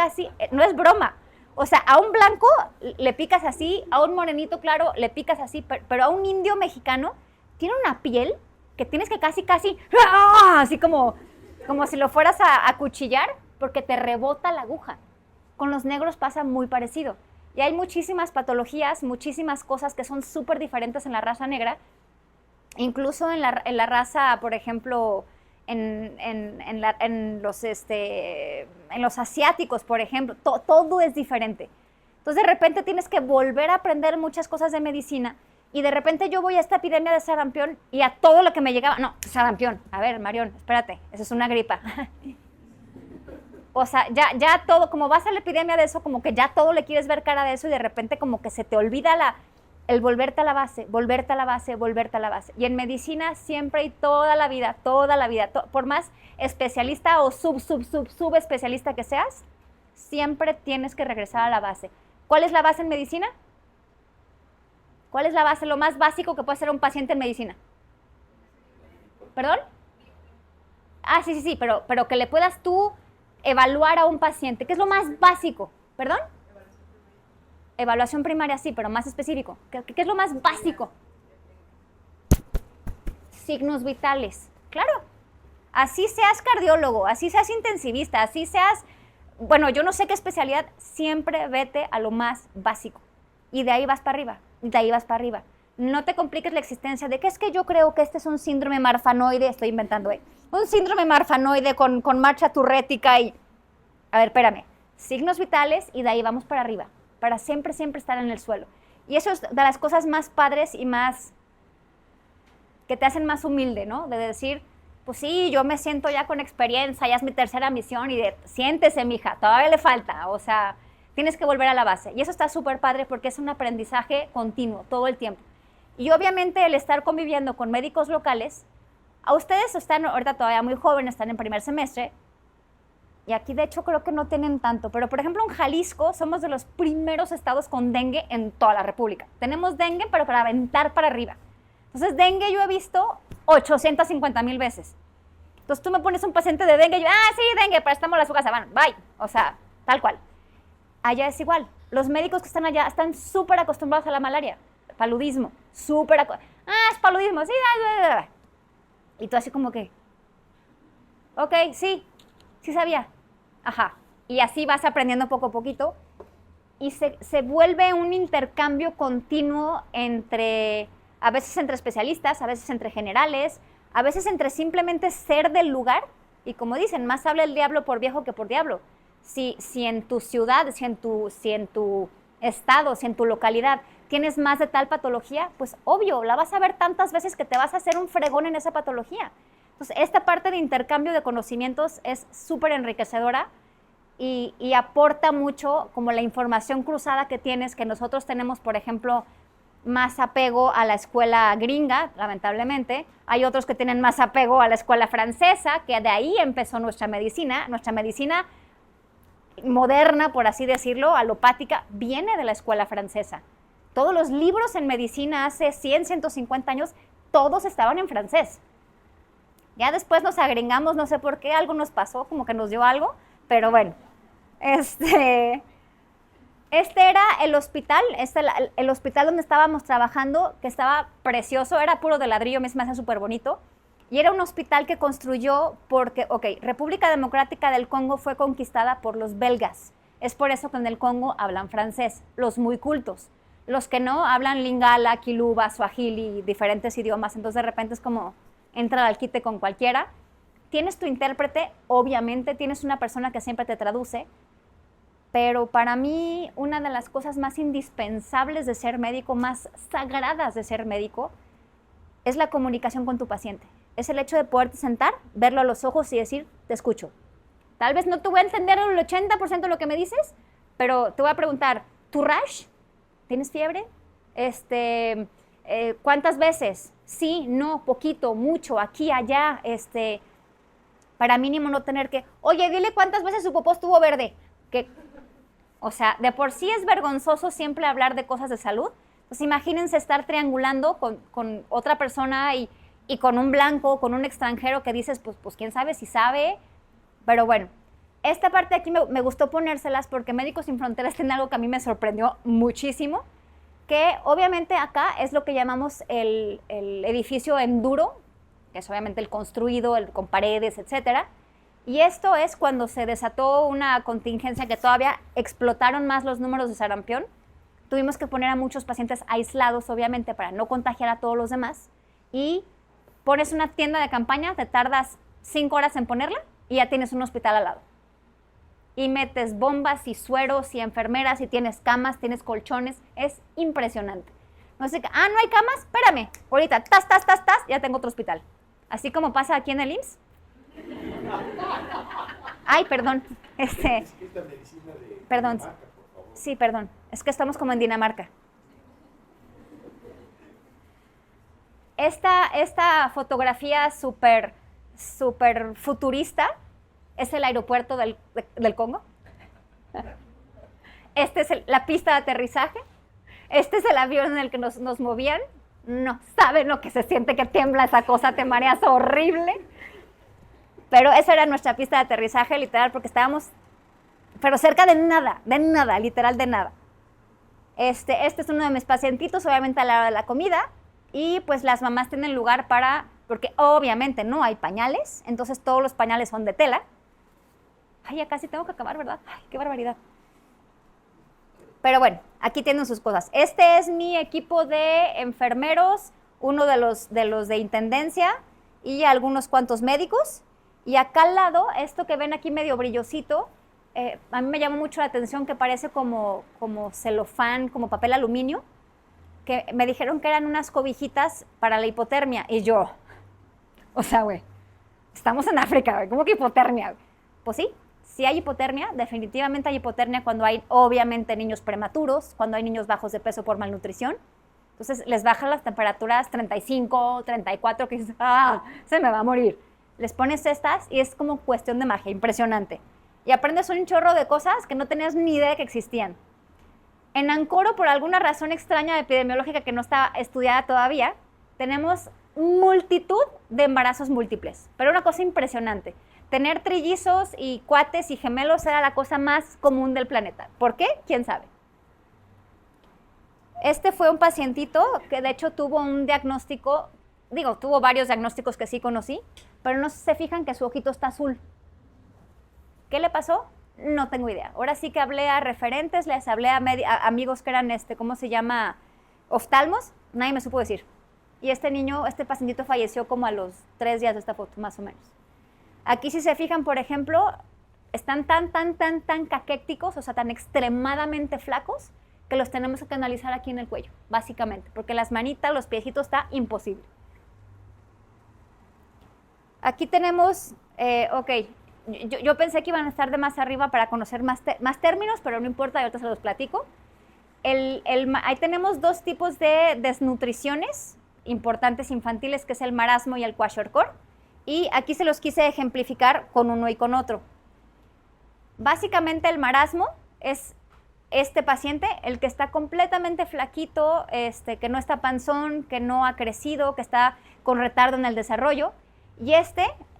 no es broma, o sea, a un blanco le picas así, a un morenito claro le picas así, pero a un indio mexicano tiene una piel que tienes que casi, así como si lo fueras a acuchillar, porque te rebota la aguja. Con los negros pasa muy parecido. Y hay muchísimas patologías, muchísimas cosas que son súper diferentes en la raza negra. Incluso en la raza, por ejemplo, en los asiáticos, por ejemplo, todo es diferente. Entonces de repente tienes que volver a aprender muchas cosas de medicina y de repente yo voy a esta epidemia de sarampión y a todo lo que me llegaba, no, sarampión, a ver, Marión, espérate, eso es una gripa. O sea, ya todo, como vas a la epidemia de eso, como que ya todo le quieres ver cara de eso y de repente como que se te olvida el volverte a la base, volverte a la base, volverte a la base. Y en medicina siempre y toda la vida, por más especialista o subespecialista que seas, siempre tienes que regresar a la base. ¿Cuál es la base en medicina? ¿Cuál es la base, lo más básico que puede hacer un paciente en medicina? ¿Perdón? Ah, sí, pero que le puedas tú evaluar a un paciente. ¿Qué es lo más básico? ¿Perdón? Evaluación primaria, sí, pero más específico. ¿Qué es lo más básico? Signos vitales. Claro. Así seas cardiólogo, así seas intensivista, así seas... Bueno, yo no sé qué especialidad, siempre vete a lo más básico. Y de ahí vas para arriba, y de ahí vas para arriba. No te compliques la existencia de que es que yo creo que este es un síndrome marfanoide, estoy inventando, un síndrome marfanoide con marcha turrética y... A ver, espérame. Signos vitales y de ahí vamos para arriba, para siempre estar en el suelo. Y eso es de las cosas más padres y más... que te hacen más humilde, ¿no? De decir, pues sí, yo me siento ya con experiencia, ya es mi tercera misión y siéntese, mija, todavía le falta, o sea, tienes que volver a la base. Y eso está súper padre porque es un aprendizaje continuo, todo el tiempo. Y obviamente el estar conviviendo con médicos locales, a ustedes están ahorita todavía muy jóvenes, están en primer semestre, y aquí de hecho creo que no tienen tanto, pero por ejemplo en Jalisco somos de los primeros estados con dengue en toda la República. Tenemos dengue, pero para aventar para arriba. Entonces dengue yo he visto 850,000 veces. Entonces tú me pones un paciente de dengue y yo, sí, dengue, préstame a su casa, van, bye. O sea, tal cual. Allá es igual. Los médicos que están allá están súper acostumbrados a la malaria. Paludismo, es paludismo, sí, y tú así como que, ok, sí sabía, ajá, y así vas aprendiendo poco a poquito, y se vuelve un intercambio continuo a veces entre especialistas, a veces entre generales, a veces entre simplemente ser del lugar, y como dicen, más habla el diablo por viejo que por diablo. Si en tu ciudad, si en tu estado, si en tu localidad tienes más de tal patología, pues obvio, la vas a ver tantas veces que te vas a hacer un fregón en esa patología. Entonces, esta parte de intercambio de conocimientos es súper enriquecedora y aporta mucho como la información cruzada que tienes, que nosotros tenemos, por ejemplo, más apego a la escuela gringa, lamentablemente. Hay otros que tienen más apego a la escuela francesa, que de ahí empezó nuestra medicina. Nuestra medicina moderna, por así decirlo, alopática, viene de la escuela francesa. Todos los libros en medicina hace 100, 150 años, todos estaban en francés. Ya después nos agregamos, no sé por qué, algo nos pasó, como que nos dio algo, pero bueno. Este era el hospital, el hospital donde estábamos trabajando, que estaba precioso, era puro de ladrillo, me hace súper bonito. Y era un hospital que construyó porque, República Democrática del Congo fue conquistada por los belgas. Es por eso que en el Congo hablan francés, los muy cultos. Los que no hablan lingala, kiluba, suajili, diferentes idiomas. Entonces de repente es como entrar al quite con cualquiera. Tienes tu intérprete, obviamente, tienes una persona que siempre te traduce. Pero para mí, una de las cosas más indispensables de ser médico, más sagradas de ser médico, es la comunicación con tu paciente. Es el hecho de poderte sentar, verlo a los ojos y decir, te escucho. Tal vez no te voy a entender el 80% de lo que me dices, pero te voy a preguntar, ¿tu rash? ¿Tienes fiebre? ¿Cuántas veces? Sí, no, poquito, mucho, aquí, allá. Para mínimo no tener que, oye, dile cuántas veces su popó estuvo verde. O sea, de por sí es vergonzoso siempre hablar de cosas de salud. Pues imagínense estar triangulando con otra persona y con un blanco, con un extranjero que dices, pues quién sabe si sabe. Pero bueno, esta parte aquí me gustó ponérselas porque Médicos Sin Fronteras tiene algo que a mí me sorprendió muchísimo, que obviamente acá es lo que llamamos el edificio enduro, que es obviamente el construido, con paredes, etcétera. Y esto es cuando se desató una contingencia que todavía explotaron más los números de sarampión. Tuvimos que poner a muchos pacientes aislados, obviamente, para no contagiar a todos los demás. Y pones una tienda de campaña, te tardas 5 horas en ponerla y ya tienes un hospital al lado. y metes bombas y sueros y enfermeras y tienes camas, tienes colchones. Es impresionante. No sé, no hay camas, espérame. Ahorita, tas, ya tengo otro hospital. Así como pasa aquí en el IMSS. Ay, perdón. Perdón. Sí, perdón. Es que estamos como en Dinamarca. Esta fotografía súper futurista es el aeropuerto del Congo. Esta es la pista de aterrizaje. Este es el avión en el que nos movían. No saben lo que se siente que tiembla esa cosa, te mareas horrible. Pero esa era nuestra pista de aterrizaje, literal, porque estábamos, pero cerca de nada, literal de nada. Este es uno de mis pacientitos, obviamente a la hora de la comida, y pues las mamás tienen lugar porque obviamente no hay pañales, entonces todos los pañales son de tela. Ay, ya casi tengo que acabar, ¿verdad? Ay, qué barbaridad. Pero bueno, aquí tienen sus cosas. Este es mi equipo de enfermeros, uno de los de intendencia y algunos cuantos médicos. Y acá al lado, esto que ven aquí medio brillosito, a mí me llamó mucho la atención que parece como celofán, como papel aluminio, que me dijeron que eran unas cobijitas para la hipotermia. Y yo, o sea, güey, estamos en África, güey, ¿cómo que hipotermia? Pues sí hay hipotermia, definitivamente hay hipotermia cuando hay, obviamente, niños prematuros, cuando hay niños bajos de peso por malnutrición. Entonces les bajan las temperaturas 35, 34, que dices, se me va a morir. Les pones estas y es como cuestión de magia, impresionante. Y aprendes un chorro de cosas que no tenías ni idea de que existían. En Ancoro, por alguna razón extraña epidemiológica que no está estudiada todavía, tenemos multitud de embarazos múltiples, pero una cosa impresionante. Tener trillizos y cuates y gemelos era la cosa más común del planeta. ¿Por qué? ¿Quién sabe? Este fue un pacientito que de hecho tuvo un diagnóstico, tuvo varios diagnósticos que sí conocí, pero no se fijan que su ojito está azul. ¿Qué le pasó? No tengo idea. Ahora sí que hablé a referentes, les hablé a amigos que eran, ¿cómo se llama? Oftalmos, nadie me supo decir. Y este pacientito falleció como a los 3 días de esta foto, más o menos. Aquí si se fijan, por ejemplo, están tan caquécticos, o sea, tan extremadamente flacos, que los tenemos que canalizar aquí en el cuello, básicamente, porque las manitas, los piecitos, está imposible. Aquí tenemos, yo pensé que iban a estar de más arriba para conocer más términos, pero no importa, ahorita se los platico. Ahí tenemos 2 tipos de desnutriciones importantes infantiles, que es el marasmo y el kwashiorkor. Y aquí se los quise ejemplificar con uno y con otro. Básicamente el marasmo es este paciente, el que está completamente flaquito, que no está panzón, que no ha crecido, que está con retardo en el desarrollo. Y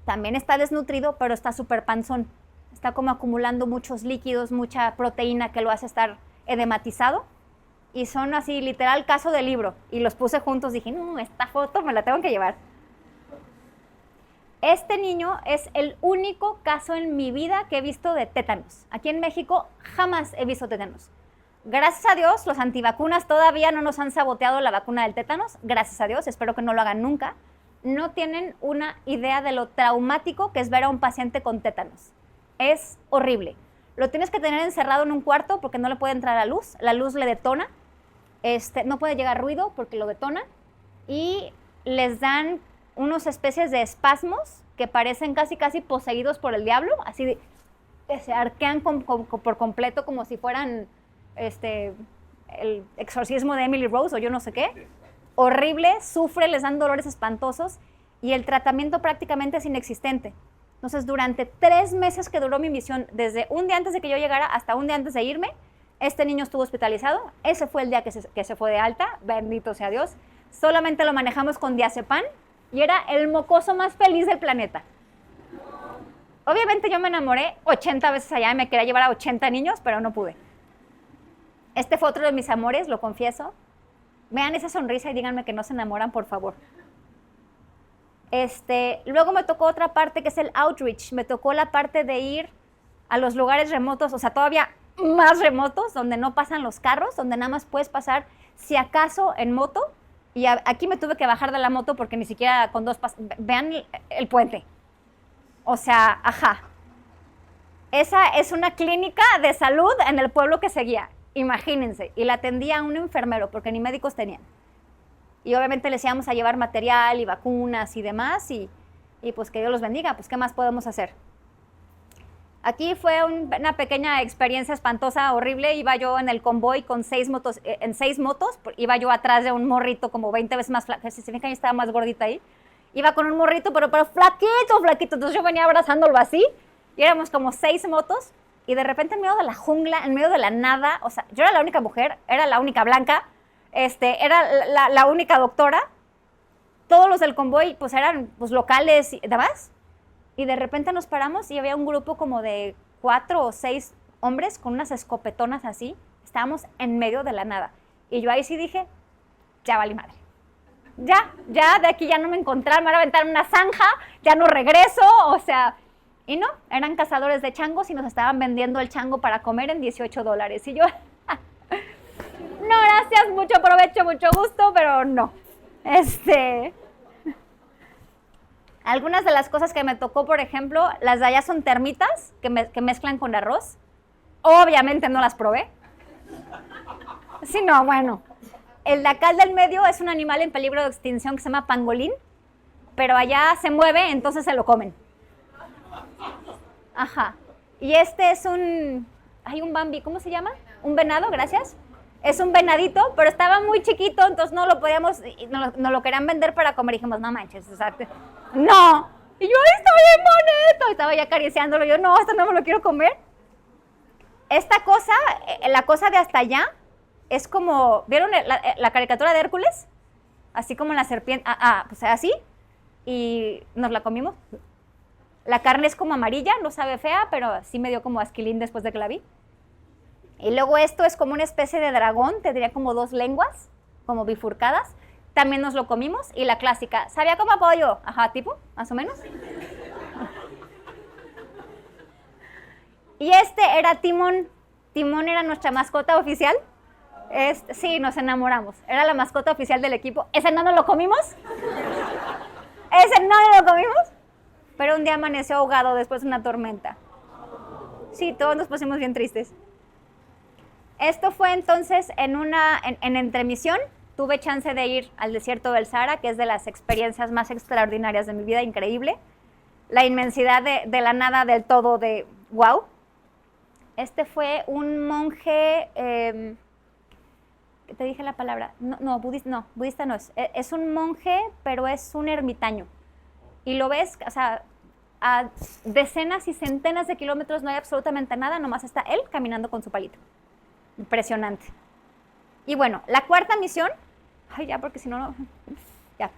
también está desnutrido, pero está súper panzón. Está como acumulando muchos líquidos, mucha proteína que lo hace estar edematizado. Y son así, literal, caso de libro. Y los puse juntos, dije, no, esta foto me la tengo que llevar. Este niño es el único caso en mi vida que he visto de tétanos. Aquí en México jamás he visto tétanos. Gracias a Dios, los antivacunas todavía no nos han saboteado la vacuna del tétanos. Gracias a Dios, espero que no lo hagan nunca. No tienen una idea de lo traumático que es ver a un paciente con tétanos. Es horrible. Lo tienes que tener encerrado en un cuarto porque no le puede entrar la luz le detona. No puede llegar ruido porque lo detona. Y les dan unas especies de espasmos que parecen casi poseídos por el diablo, así que se arquean por completo como si fueran el exorcismo de Emily Rose o yo no sé qué. Horrible, sufre, les dan dolores espantosos y el tratamiento prácticamente es inexistente. Entonces, durante 3 meses que duró mi misión, desde un día antes de que yo llegara hasta un día antes de irme, este niño estuvo hospitalizado. Ese fue el día que se fue de alta, bendito sea Dios. Solamente lo manejamos con diazepam y era el mocoso más feliz del planeta. Obviamente yo me enamoré 80 veces allá y me quería llevar a 80 niños, pero no pude. Este fue otro de mis amores, lo confieso. Vean esa sonrisa y díganme que no se enamoran, por favor. Luego me tocó otra parte que es el outreach. Me tocó la parte de ir a los lugares remotos, o sea, todavía más remotos, donde no pasan los carros, donde nada más puedes pasar, si acaso, en moto. Y aquí me tuve que bajar de la moto porque ni siquiera con 2 vean el puente. O sea, ajá. Esa es una clínica de salud en el pueblo que seguía, imagínense. Y la atendía un enfermero, porque ni médicos tenían. Y obviamente les íbamos a llevar material y vacunas y demás, y pues que Dios los bendiga, pues ¿qué más podemos hacer? Aquí fue una pequeña experiencia espantosa, horrible. Iba yo en el convoy con 6 motos, en 6 motos, iba yo atrás de un morrito como 20 veces más flaco, si se fijan, yo estaba más gordita ahí. Iba con un morrito, pero flaquito, flaquito, entonces yo venía abrazándolo así, y éramos como 6 motos, y de repente en medio de la jungla, en medio de la nada, o sea, yo era la única mujer, era la única blanca, era la única doctora, todos los del convoy pues eran pues, locales y demás, y de repente nos paramos y había un grupo como de 4 o 6 hombres con unas escopetonas así, estábamos en medio de la nada, y yo ahí sí dije, ya valí madre. Ya, de aquí ya no me encontraron, me van a aventar en una zanja, ya no regreso, o sea, y no, eran cazadores de changos y nos estaban vendiendo el chango para comer en $18. Y yo, no, gracias, mucho provecho, mucho gusto, pero no. Algunas de las cosas que me tocó, por ejemplo, las de allá son termitas que mezclan con arroz. Obviamente no las probé. Sí, no, bueno. El de acá del medio es un animal en peligro de extinción que se llama pangolín, pero allá se mueve, entonces se lo comen. Ajá. Y este es hay un Bambi, ¿cómo se llama? Un venado, gracias. Es un venadito, pero estaba muy chiquito, entonces no lo podíamos, no lo querían vender para comer. Y dijimos, no manches, exacto. No. Y yo, está bien bonito. Estaba ya acariciándolo. Yo, no, esto no me lo quiero comer. Esta cosa, la cosa de hasta allá, es como, ¿vieron la caricatura de Hércules? Así como la serpiente, pues así, y nos la comimos. La carne es como amarilla, no sabe fea, pero sí me dio como asquilín después de que la vi. Y luego esto es como una especie de dragón, tendría como 2 lenguas, como bifurcadas. También nos lo comimos, y la clásica, ¿sabía como pollo? Ajá, tipo, más o menos. Y era Timón. Timón era nuestra mascota oficial. Sí, nos enamoramos. Era la mascota oficial del equipo. Ese no nos lo comimos. Ese no nos lo comimos. Pero un día amaneció ahogado después de una tormenta. Sí, todos nos pusimos bien tristes. Esto fue entonces en entremisión. Tuve chance de ir al desierto del Sahara, que es de las experiencias más extraordinarias de mi vida, increíble. La inmensidad de la nada del todo, de wow. Fue un monje... te dije la palabra, budista no es. Es un monje, pero es un ermitaño. Y lo ves, o sea, a decenas y centenas de kilómetros no hay absolutamente nada, nomás está él caminando con su palito. Impresionante. Y bueno, la cuarta misión, ya porque si no, ya.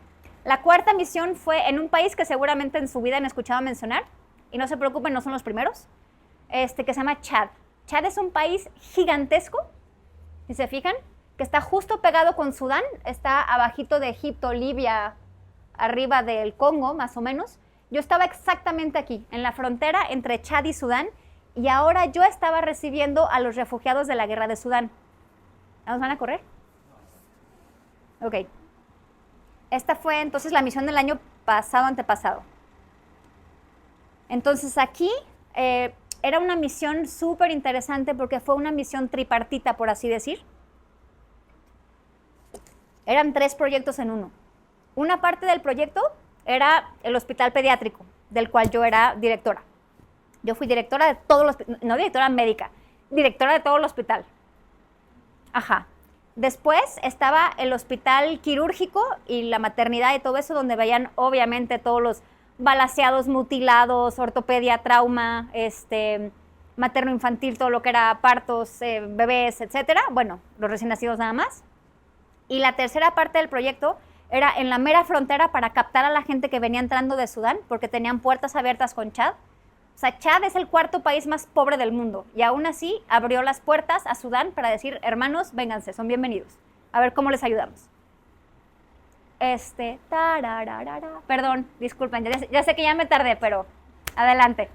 La cuarta misión fue en un país que seguramente en su vida han escuchado mencionar, y no se preocupen, no son los primeros, que se llama Chad. Chad es un país gigantesco, si se fijan, que está justo pegado con Sudán, está abajito de Egipto, Libia, arriba del Congo, más o menos. Yo estaba exactamente aquí, en la frontera entre Chad y Sudán, y ahora yo estaba recibiendo a los refugiados de la guerra de Sudán. ¿Nos van a correr? Ok. Esta fue entonces la misión del año pasado, antepasado. Entonces aquí era una misión súper interesante porque fue una misión tripartita, por así decir. Eran 3 proyectos en uno. Una parte del proyecto era el hospital pediátrico, del cual yo era directora. Yo fui directora de todo el hospital, no directora médica, directora de todo el hospital. Ajá. Después estaba el hospital quirúrgico y la maternidad y todo eso, donde veían obviamente todos los balaceados, mutilados, ortopedia, trauma, materno-infantil, todo lo que era partos, bebés, etcétera. Bueno, los recién nacidos nada más. Y la tercera parte del proyecto era en la mera frontera para captar a la gente que venía entrando de Sudán, porque tenían puertas abiertas con Chad. O sea, Chad es el 4.º país más pobre del mundo, y aún así abrió las puertas a Sudán para decir, hermanos, vénganse, son bienvenidos. A ver cómo les ayudamos. Perdón, disculpen, ya sé que ya me tardé, pero adelante.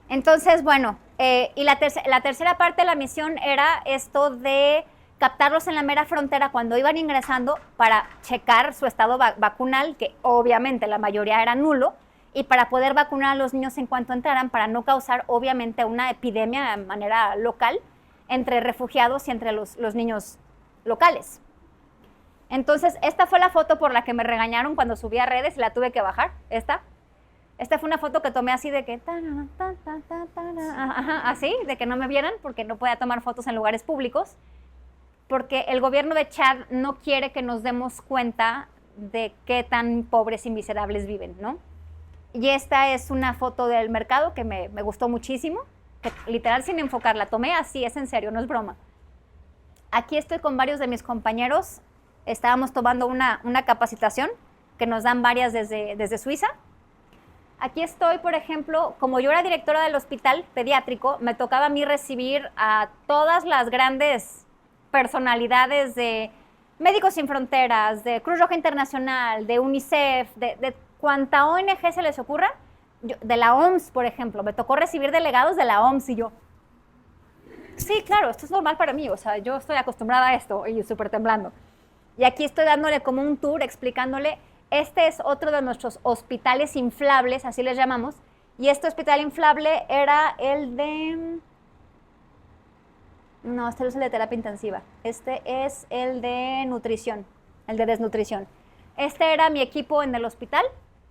Entonces, bueno, y la tercera parte de la misión era esto de captarlos en la mera frontera cuando iban ingresando para checar su estado vacunal, que obviamente la mayoría era nulo, y para poder vacunar a los niños en cuanto entraran, para no causar obviamente una epidemia de manera local entre refugiados y entre los niños locales. Entonces, esta fue la foto por la que me regañaron cuando subí a redes y la tuve que bajar, esta. Esta fue una foto que tomé así de que, así, de que no me vieran porque no podía tomar fotos en lugares públicos, porque el gobierno de Chad no quiere que nos demos cuenta de qué tan pobres y miserables viven, ¿no? Y esta es una foto del mercado que me gustó muchísimo, que literal sin enfocarla, tomé así, es en serio, no es broma. Aquí estoy con varios de mis compañeros, estábamos tomando una capacitación que nos dan varias desde Suiza. Aquí estoy, por ejemplo, como yo era directora del hospital pediátrico, me tocaba a mí recibir a todas las grandes personalidades de Médicos Sin Fronteras, de Cruz Roja Internacional, de UNICEF, de cuanta ONG se les ocurra, de la OMS, por ejemplo. Me tocó recibir delegados de la OMS y yo, sí, claro, esto es normal para mí, o sea, yo estoy acostumbrada a esto y súper temblando. Y aquí estoy dándole como un tour, explicándole, este es otro de nuestros hospitales inflables, así les llamamos, y este hospital inflable era el de... No, este no es el de terapia intensiva, este es el de nutrición, el de desnutrición. Este era mi equipo en el hospital,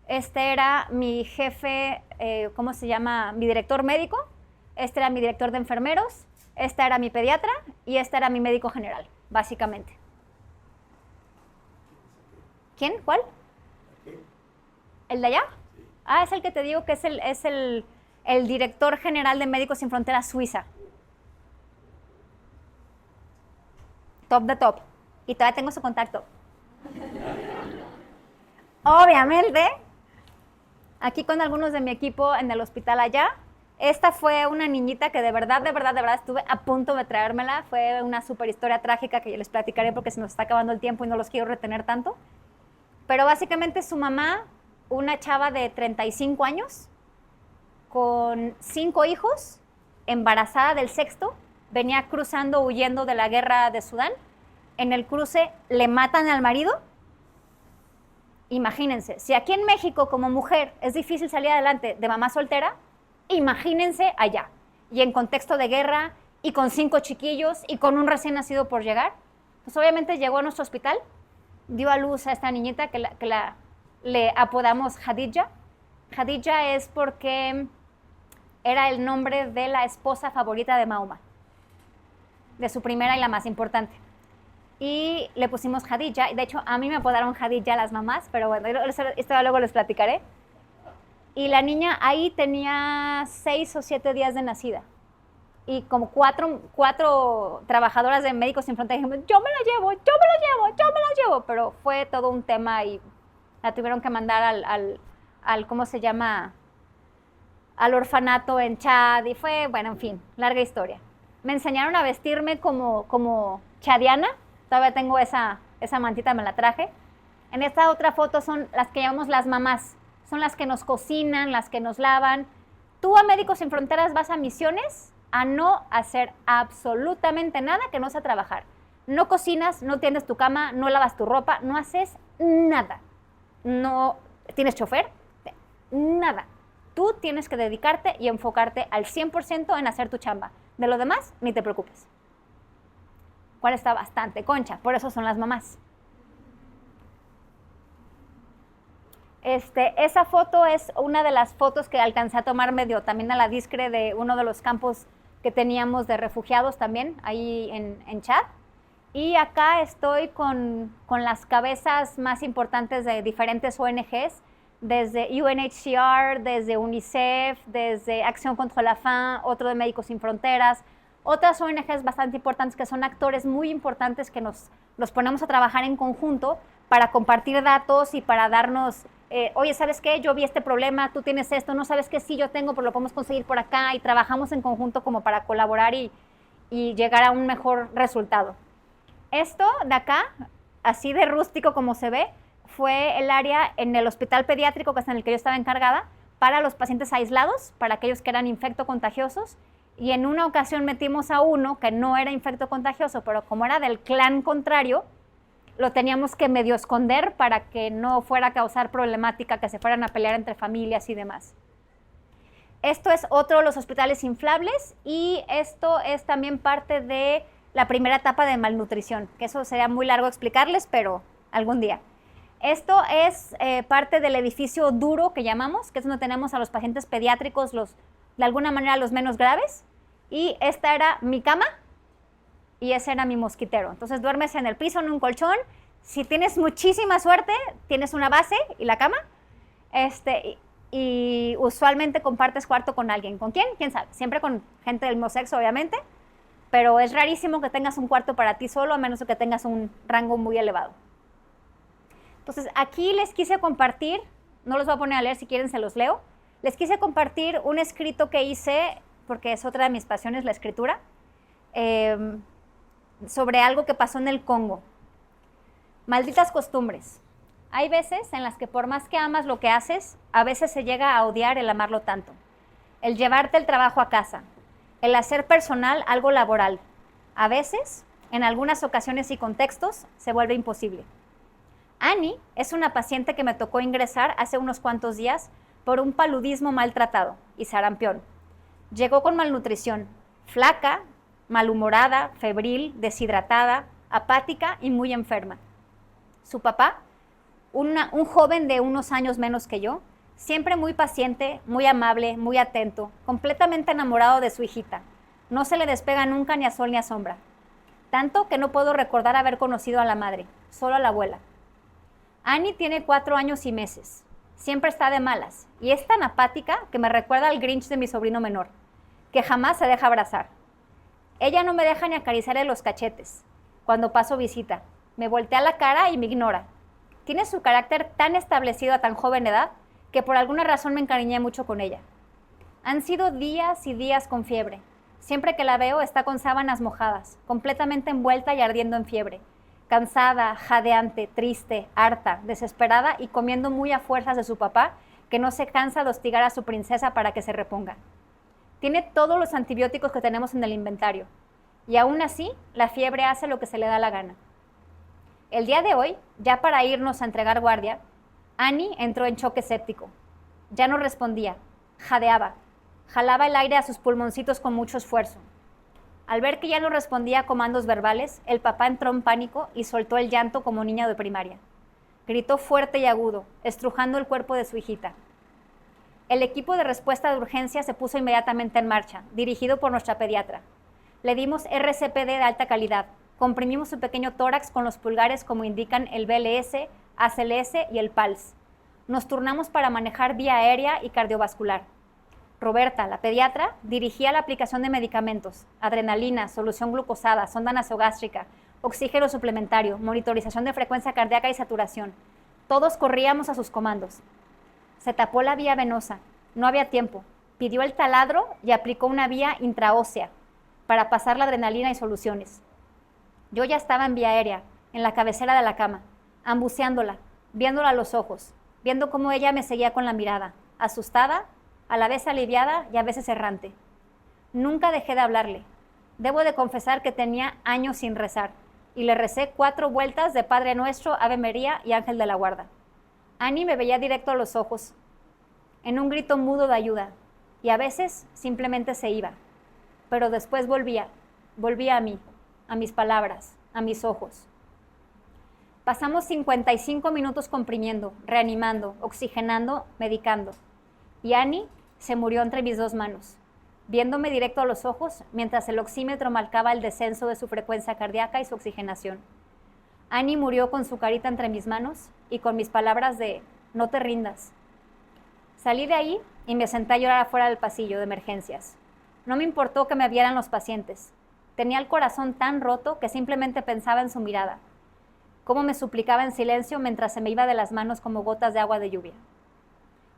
este era mi jefe, ¿cómo se llama? Mi director médico, este era mi director de enfermeros, esta era mi pediatra y este era mi médico general, básicamente. ¿Quién? ¿Cuál? ¿El de allá? Ah, es el que te digo que es el director general de Médicos Sin Fronteras Suiza. Top de top. Y todavía tengo su contacto. Obviamente, aquí con algunos de mi equipo en el hospital allá. Esta fue una niñita que de verdad estuve a punto de traérmela. Fue una súper historia trágica que yo les platicaré porque se nos está acabando el tiempo y no los quiero retener tanto. Pero básicamente su mamá, una chava de 35 años, con 5 hijos, embarazada del 6º, venía cruzando huyendo de la guerra de Sudán. En el cruce le matan al marido. Imagínense, si aquí en México como mujer es difícil salir adelante de mamá soltera, imagínense allá, y en contexto de guerra, y con 5 chiquillos, y con un recién nacido por llegar. Pues obviamente llegó a nuestro hospital, dio a luz a esta niñita que le apodamos Hadija. Hadija es porque era el nombre de la esposa favorita de Mahoma, de su primera y la más importante. Y le pusimos Hadija, y de hecho a mí me apodaron Hadija las mamás, pero bueno, esto luego les platicaré. Y la niña ahí tenía 6 o 7 días de nacida. Y como cuatro trabajadoras de Médicos Sin Fronteras dijeron, yo me la llevo. Pero fue todo un tema y la tuvieron que mandar al ¿cómo se llama? Al orfanato en Chad. Y fue, bueno, en fin, larga historia. Me enseñaron a vestirme como chadiana. Todavía tengo esa mantita, me la traje. En esta otra foto son las que llamamos las mamás. Son las que nos cocinan, las que nos lavan. Tú a Médicos Sin Fronteras vas a misiones a no hacer absolutamente nada que no sea trabajar. No cocinas, no tiendes tu cama, no lavas tu ropa, no haces nada. No tienes chofer, nada. Tú tienes que dedicarte y enfocarte al 100% en hacer tu chamba. De lo demás, ni te preocupes. ¿Cuál está bastante concha? Por eso son las mamás. Esa foto es una de las fotos que alcancé a tomar medio también a la discre de uno de los campos que teníamos de refugiados también, ahí en Chad. Y acá estoy con las cabezas más importantes de diferentes ONGs, desde UNHCR, desde UNICEF, desde Acción contra la Faim, otro de Médicos Sin Fronteras, otras ONGs bastante importantes que son actores muy importantes que nos ponemos a trabajar en conjunto para compartir datos y para darnos, oye, ¿sabes qué? Yo vi este problema, tú tienes esto, no sabes qué, sí, yo tengo, pero lo podemos conseguir por acá y trabajamos en conjunto como para colaborar y llegar a un mejor resultado. Esto de acá, así de rústico como se ve, fue el área en el hospital pediátrico que es en el que yo estaba encargada para los pacientes aislados, para aquellos que eran infectocontagiosos. Y en una ocasión metimos a uno que no era infectocontagioso, pero como era del clan contrario, lo teníamos que medio esconder para que no fuera a causar problemática, que se fueran a pelear entre familias y demás. Esto es otro de los hospitales inflables y esto es también parte de la primera etapa de malnutrición, que eso sería muy largo explicarles, pero algún día. Esto es parte del edificio duro que llamamos, que es donde tenemos a los pacientes pediátricos, de alguna manera los menos graves, y esta era mi cama y ese era mi mosquitero. Entonces duermes en el piso, en un colchón. Si tienes muchísima suerte, tienes una base y la cama, y usualmente compartes cuarto con alguien. ¿Con quién? ¿Quién sabe? Siempre con gente del mismo sexo, obviamente, pero es rarísimo que tengas un cuarto para ti solo, a menos que tengas un rango muy elevado. Entonces, aquí les quise compartir, no los voy a poner a leer, si quieren se los leo, les quise compartir un escrito que hice, porque es otra de mis pasiones, la escritura, sobre algo que pasó en el Congo. Malditas costumbres. Hay veces en las que por más que amas lo que haces, a veces se llega a odiar el amarlo tanto. El llevarte el trabajo a casa, el hacer personal algo laboral. A veces, en algunas ocasiones y contextos, se vuelve imposible. Annie es una paciente que me tocó ingresar hace unos cuantos días por un paludismo maltratado y sarampión. Llegó con malnutrición, flaca, malhumorada, febril, deshidratada, apática y muy enferma. Su papá, un joven de unos años menos que yo, siempre muy paciente, muy amable, muy atento, completamente enamorado de su hijita. No se le despega nunca ni a sol ni a sombra. Tanto que no puedo recordar haber conocido a la madre, solo a la abuela. Annie tiene 4 años y meses. Siempre está de malas y es tan apática que me recuerda al Grinch de mi sobrino menor, que jamás se deja abrazar. Ella no me deja ni acariciarle los cachetes. Cuando paso visita, me voltea la cara y me ignora. Tiene su carácter tan establecido a tan joven edad que por alguna razón me encariñé mucho con ella. Han sido días y días con fiebre. Siempre que la veo está con sábanas mojadas, completamente envuelta y ardiendo en fiebre. Cansada, jadeante, triste, harta, desesperada y comiendo muy a fuerzas de su papá, que no se cansa de hostigar a su princesa para que se reponga. Tiene todos los antibióticos que tenemos en el inventario. Y aún así, la fiebre hace lo que se le da la gana. El día de hoy, ya para irnos a entregar guardia, Annie entró en choque séptico. Ya no respondía, jadeaba, jalaba el aire a sus pulmoncitos con mucho esfuerzo. Al ver que ya no respondía a comandos verbales, el papá entró en pánico y soltó el llanto como niña de primaria. Gritó fuerte y agudo, estrujando el cuerpo de su hijita. El equipo de respuesta de urgencia se puso inmediatamente en marcha, dirigido por nuestra pediatra. Le dimos RCPD de alta calidad. Comprimimos su pequeño tórax con los pulgares como indican el BLS, ACLS y el PALS. Nos turnamos para manejar vía aérea y cardiovascular. Roberta, la pediatra, dirigía la aplicación de medicamentos, adrenalina, solución glucosada, sonda nasogástrica, oxígeno suplementario, monitorización de frecuencia cardíaca y saturación. Todos corríamos a sus comandos. Se tapó la vía venosa. No había tiempo. Pidió el taladro y aplicó una vía intraósea para pasar la adrenalina y soluciones. Yo ya estaba en vía aérea, en la cabecera de la cama, ambuceándola, viéndola a los ojos, viendo cómo ella me seguía con la mirada, asustada, a la vez aliviada y a veces errante. Nunca dejé de hablarle. Debo de confesar que tenía años sin rezar, y le recé 4 vueltas de Padre Nuestro, Ave María y Ángel de la Guarda. Annie me veía directo a los ojos, en un grito mudo de ayuda, y a veces simplemente se iba. Pero después volvía a mí, a mis palabras, a mis ojos. Pasamos 55 minutos comprimiendo, reanimando, oxigenando, medicando. Y Annie se murió entre mis 2 manos, viéndome directo a los ojos mientras el oxímetro marcaba el descenso de su frecuencia cardíaca y su oxigenación. Annie murió con su carita entre mis manos y con mis palabras de «no te rindas». Salí de ahí y me senté a llorar afuera del pasillo de emergencias. No me importó que me vieran los pacientes. Tenía el corazón tan roto que simplemente pensaba en su mirada, cómo me suplicaba en silencio mientras se me iba de las manos como gotas de agua de lluvia.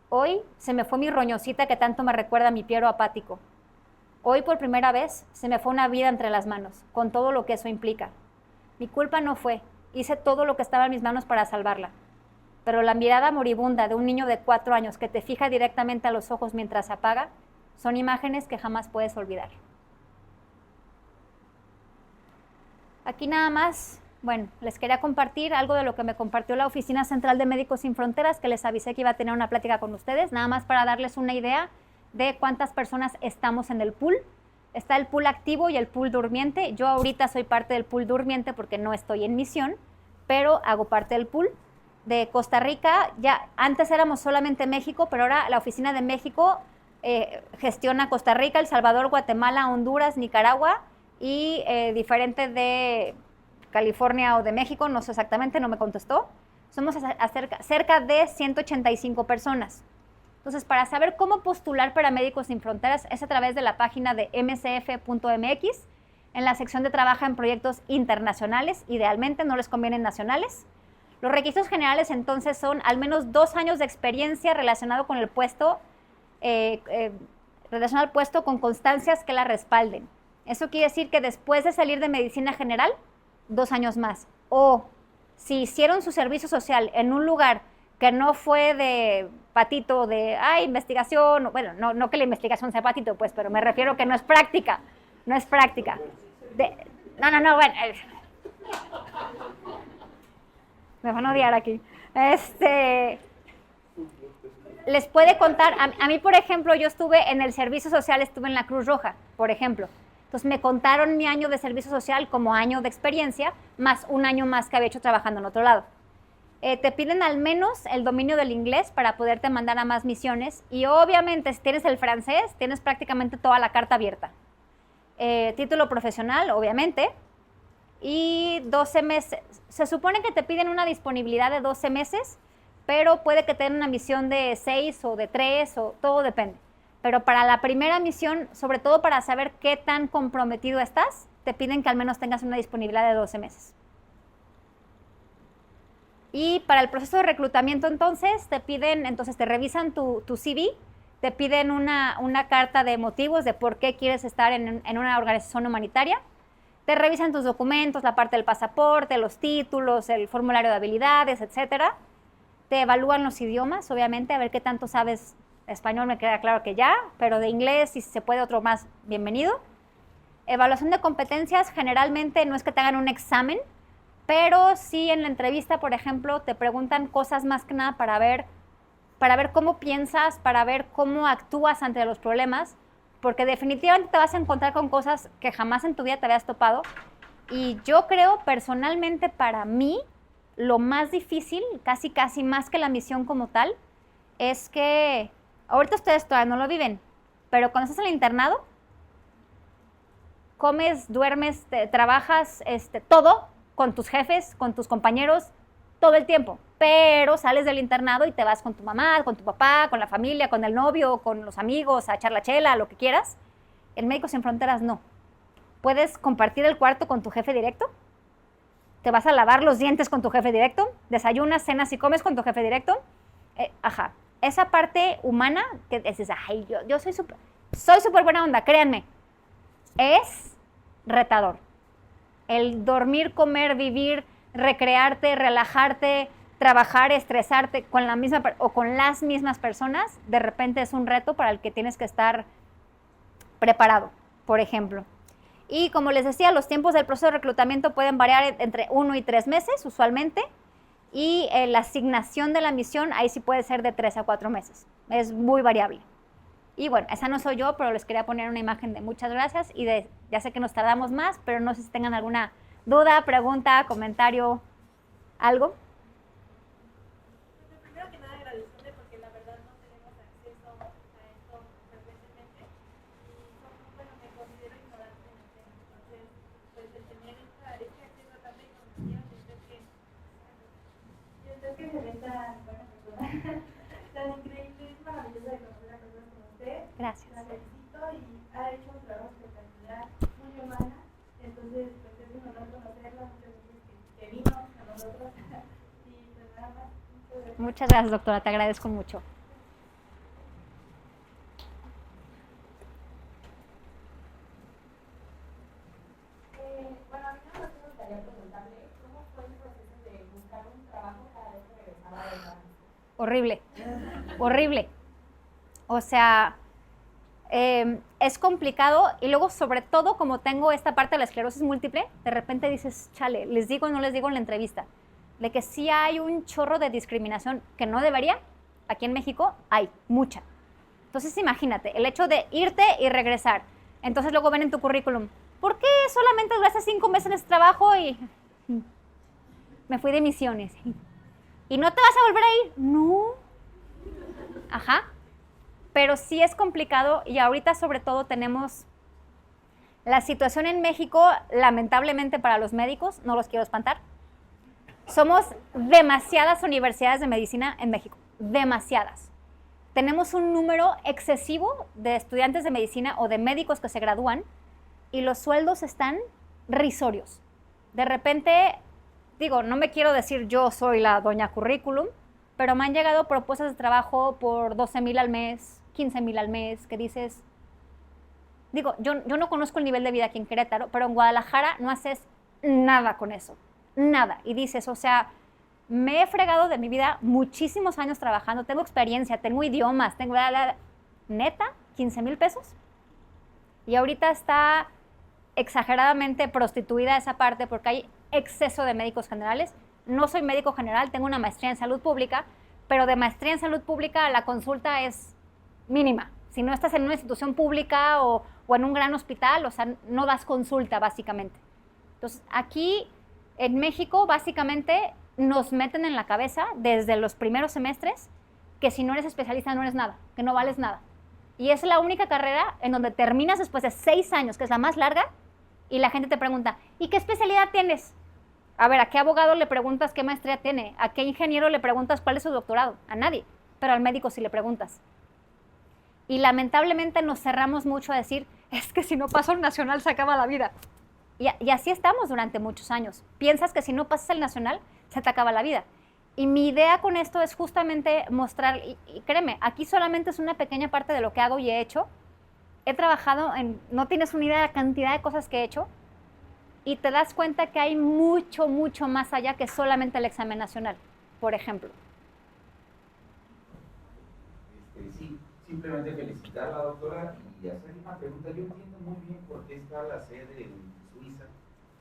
Hoy se me fue mi roñosita que tanto me recuerda a mi Piero apático. Hoy por primera vez se me fue una vida entre las manos, con todo lo que eso implica. Mi culpa no fue, hice todo lo que estaba en mis manos para salvarla. Pero la mirada moribunda de un niño de 4 años que te fija directamente a los ojos mientras se apaga, son imágenes que jamás puedes olvidar. Aquí nada más Bueno, les quería compartir algo de lo que me compartió la Oficina Central de Médicos Sin Fronteras, que les avisé que iba a tener una plática con ustedes, nada más para darles una idea de cuántas personas estamos en el pool. Está el pool activo y el pool durmiente. Yo ahorita soy parte del pool durmiente porque no estoy en misión, pero hago parte del pool. De Costa Rica, ya antes éramos solamente México, pero ahora la Oficina de México gestiona Costa Rica, El Salvador, Guatemala, Honduras, Nicaragua y diferente de California o de México, no sé exactamente, no me contestó. Somos cerca de 185 personas. Entonces, para saber cómo postular para Médicos Sin Fronteras es a través de la página de mcf.mx, en la sección de trabaja en proyectos internacionales, idealmente no les convienen nacionales. Los requisitos generales entonces son al menos 2 años de experiencia relacionado con el puesto, relacionado al puesto con constancias que la respalden. Eso quiere decir que después de salir de medicina general, 2 años más. O si hicieron su servicio social en un lugar que no fue de patito, de investigación, bueno, no que la investigación sea patito, pues, pero me refiero que no es práctica, no es práctica. No, bueno. Me van a odiar aquí. Les puede contar, a mí, por ejemplo, yo estuve en el servicio social, estuve en la Cruz Roja, por ejemplo. Entonces me contaron mi año de servicio social como año de experiencia, más un año más que había hecho trabajando en otro lado. Te piden al menos el dominio del inglés para poderte mandar a más misiones y obviamente si tienes el francés, tienes prácticamente toda la carta abierta. Título profesional, obviamente, y 12 meses. Se supone que te piden una disponibilidad de 12 meses, pero puede que tengan una misión de 6 o de 3, o todo depende. Pero para la primera misión, sobre todo para saber qué tan comprometido estás, te piden que al menos tengas una disponibilidad de 12 meses. Y para el proceso de reclutamiento entonces, te revisan tu CV, te piden una carta de motivos de por qué quieres estar en una organización humanitaria, te revisan tus documentos, la parte del pasaporte, los títulos, el formulario de habilidades, etcétera. Te evalúan los idiomas, obviamente, a ver qué tanto sabes español, me queda claro que ya, pero de inglés, si se puede otro más, bienvenido. Evaluación de competencias, generalmente no es que te hagan un examen, pero sí en la entrevista, por ejemplo, te preguntan cosas más que nada para ver cómo piensas, para ver cómo actúas ante los problemas, porque definitivamente te vas a encontrar con cosas que jamás en tu vida te habías topado. Y yo creo, personalmente, para mí, lo más difícil, casi más que la misión como tal, es que ahorita ustedes todavía no lo viven, pero cuando estás en el internado, comes, duermes, trabajas, todo con tus jefes, con tus compañeros, todo el tiempo. Pero sales del internado y te vas con tu mamá, con tu papá, con la familia, con el novio, con los amigos, a echar la chela, lo que quieras. En Médicos Sin Fronteras no. Puedes compartir el cuarto con tu jefe directo, te vas a lavar los dientes con tu jefe directo, desayunas, cenas y comes con tu jefe directo. Esa parte humana que dices, ay, yo soy súper buena onda, créanme, es retador. El dormir, comer, vivir, recrearte, relajarte, trabajar, estresarte con la misma o con las mismas personas, de repente es un reto para el que tienes que estar preparado, por ejemplo. Y como les decía, los tiempos del proceso de reclutamiento pueden variar entre 1 y 3 meses usualmente, y la asignación de la misión ahí sí puede ser de 3 a 4 meses. Es muy variable. Y bueno, esa no soy yo, pero les quería poner una imagen de muchas gracias y ya sé que nos tardamos más, pero no sé si tengan alguna duda, pregunta, comentario, algo. Primero que nada agradecerle porque la verdad no tenemos acceso a esto frecuentemente y bueno, me considero ignorante en el tema. Entonces, pues el tener este acceso a tanta información, yo creo que se ve tan buena persona, tan increíble, es maravilloso de conocer a personas como usted. Gracias. La felicito y ha hecho un trabajo espectacular, muy humana. Entonces, pues es un honor conocerla, muchas veces que vino a nosotros. Y pues nada más. Muchas gracias, doctora, te agradezco mucho. Bueno, a mí me gustaría preguntarle cómo fue el proceso de buscar un trabajo cada vez que regresaba del trabajo. Horrible, horrible. O sea, es complicado y luego sobre todo como tengo esta parte de la esclerosis múltiple, de repente dices, chale, les digo o no les digo en la entrevista, de que sí hay un chorro de discriminación que no debería, aquí en México hay mucha. Entonces imagínate, el hecho de irte y regresar, entonces luego ven en tu currículum, ¿por qué solamente duraste 5 meses en este trabajo y me fui de misiones? ¿Y no te vas a volver a ir? No. Ajá. Pero sí es complicado y ahorita sobre todo tenemos la situación en México, lamentablemente para los médicos, no los quiero espantar. Somos demasiadas universidades de medicina en México, demasiadas. Tenemos un número excesivo de estudiantes de medicina o de médicos que se gradúan y los sueldos están risorios. De repente, digo, no me quiero decir yo soy la doña currículum, pero me han llegado propuestas de trabajo por 12,000 al mes, 15,000 al mes, que dices, digo, yo no conozco el nivel de vida aquí en Querétaro, pero en Guadalajara no haces nada con eso, nada. Y dices, o sea, me he fregado de mi vida muchísimos años trabajando, tengo experiencia, tengo idiomas, tengo neta, 15,000 pesos. Y ahorita está exageradamente prostituida esa parte porque hay exceso de médicos generales. No soy médico general, tengo una maestría en salud pública, pero de maestría en salud pública la consulta es mínima. Si no estás en una institución pública o en un gran hospital, o sea, no das consulta básicamente. Entonces, aquí en México básicamente nos meten en la cabeza desde los primeros semestres que si no eres especialista no eres nada, que no vales nada. Y es la única carrera en donde terminas después de 6 años, que es la más larga, y la gente te pregunta, ¿y qué especialidad tienes? A ver, ¿a qué abogado le preguntas qué maestría tiene? ¿A qué ingeniero le preguntas cuál es su doctorado? A nadie, pero al médico sí le preguntas. Y lamentablemente nos cerramos mucho a decir, es que si no paso el nacional se acaba la vida. Y así estamos durante muchos años. Piensas que si no pasas el nacional se te acaba la vida. Y mi idea con esto es justamente mostrar, y créeme, aquí solamente es una pequeña parte de lo que hago y he hecho. He trabajado en, no tienes una idea de la cantidad de cosas que he hecho, y te das cuenta que hay mucho, mucho más allá que solamente el examen nacional, por ejemplo. Sí, simplemente felicitar a la doctora y hacer una pregunta. Yo entiendo muy bien por qué está la sede en Suiza,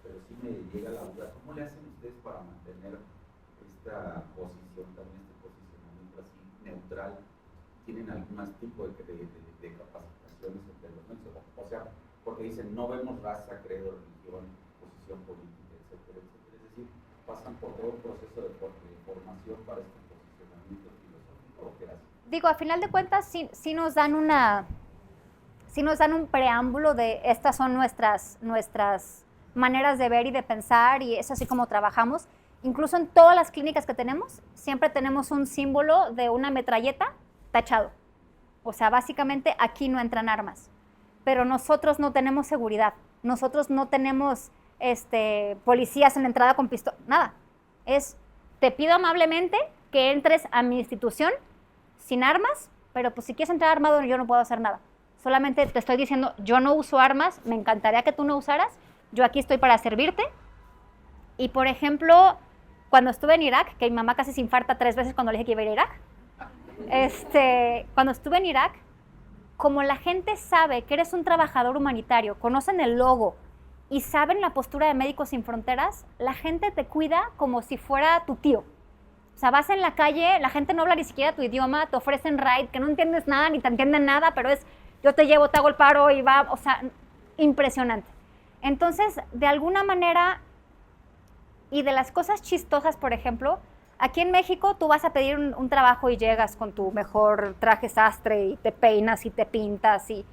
pero sí me llega la duda. ¿Cómo le hacen ustedes para mantener esta posición, también este posicionamiento así neutral? ¿Tienen algún tipo de capacitaciones entre los médicos? O sea, porque dicen, no vemos raza, credo, religión, posición política, etcétera, etcétera. Es decir, pasan por todo un proceso de formación para este posicionamiento filosófico. ¿O qué hacen? Digo, a final de cuentas, sí nos dan un preámbulo de estas son nuestras maneras de ver y de pensar, y es así como trabajamos. Incluso en todas las clínicas que tenemos, siempre tenemos un símbolo de una metralleta tachado. O sea, básicamente aquí no entran armas. Pero nosotros no tenemos seguridad. Nosotros no tenemos policías en la entrada con pistola. Nada. Te pido amablemente que entres a mi institución sin armas, pero pues si quieres entrar armado yo no puedo hacer nada. Solamente te estoy diciendo, yo no uso armas, me encantaría que tú no usaras, yo aquí estoy para servirte. Y por ejemplo, cuando estuve en Irak, que mi mamá casi se infarta 3 veces cuando le dije que iba a ir a Irak, cuando estuve en Irak, como la gente sabe que eres un trabajador humanitario, conocen el logo y saben la postura de Médicos Sin Fronteras, la gente te cuida como si fuera tu tío. O sea, vas en la calle, la gente no habla ni siquiera tu idioma, te ofrecen ride, que no entiendes nada, ni te entienden nada, pero es, yo te llevo, te hago el paro y va, o sea, impresionante. Entonces, de alguna manera, y de las cosas chistosas, por ejemplo, aquí en México tú vas a pedir un trabajo y llegas con tu mejor traje sastre y te peinas y te pintas. Y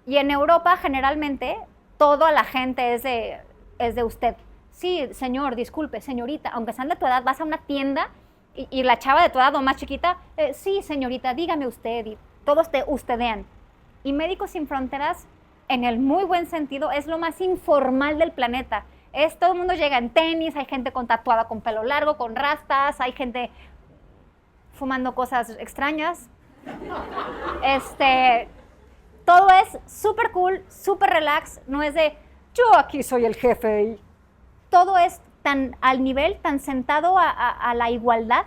en Europa, generalmente, toda la gente es de usted. Sí, señor, disculpe, señorita, aunque sean de tu edad, vas a una tienda y la chava de tu edad o más chiquita, sí, señorita, dígame usted, y todos te ustedean. Y Médicos Sin Fronteras, en el muy buen sentido, es lo más informal del planeta. Todo el mundo llega en tenis, hay gente con tatuada con pelo largo, con rastas, hay gente fumando cosas extrañas. Todo es súper cool, súper relax, no es de yo aquí soy el jefe. Y todo es tan al nivel, tan sentado a la igualdad,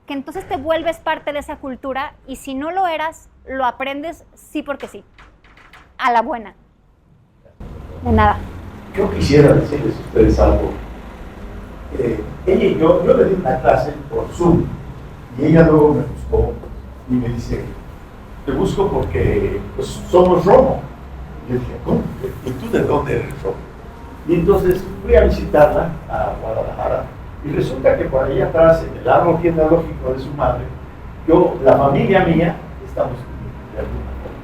que entonces te vuelves parte de esa cultura y si no lo eras, lo aprendes sí porque sí. a la buena. De nada. Yo quisiera decirles a ustedes algo. Ella y yo le di una clase por Zoom y ella luego me buscó y me dice, te busco porque pues, somos Romo. Y yo dije, ¿cómo? ¿Y tú de dónde eres Romo? Y entonces fui a visitarla a Guadalajara y resulta que por ahí atrás, en el árbol genealógico de su madre, la familia mía, estamos de alguna forma.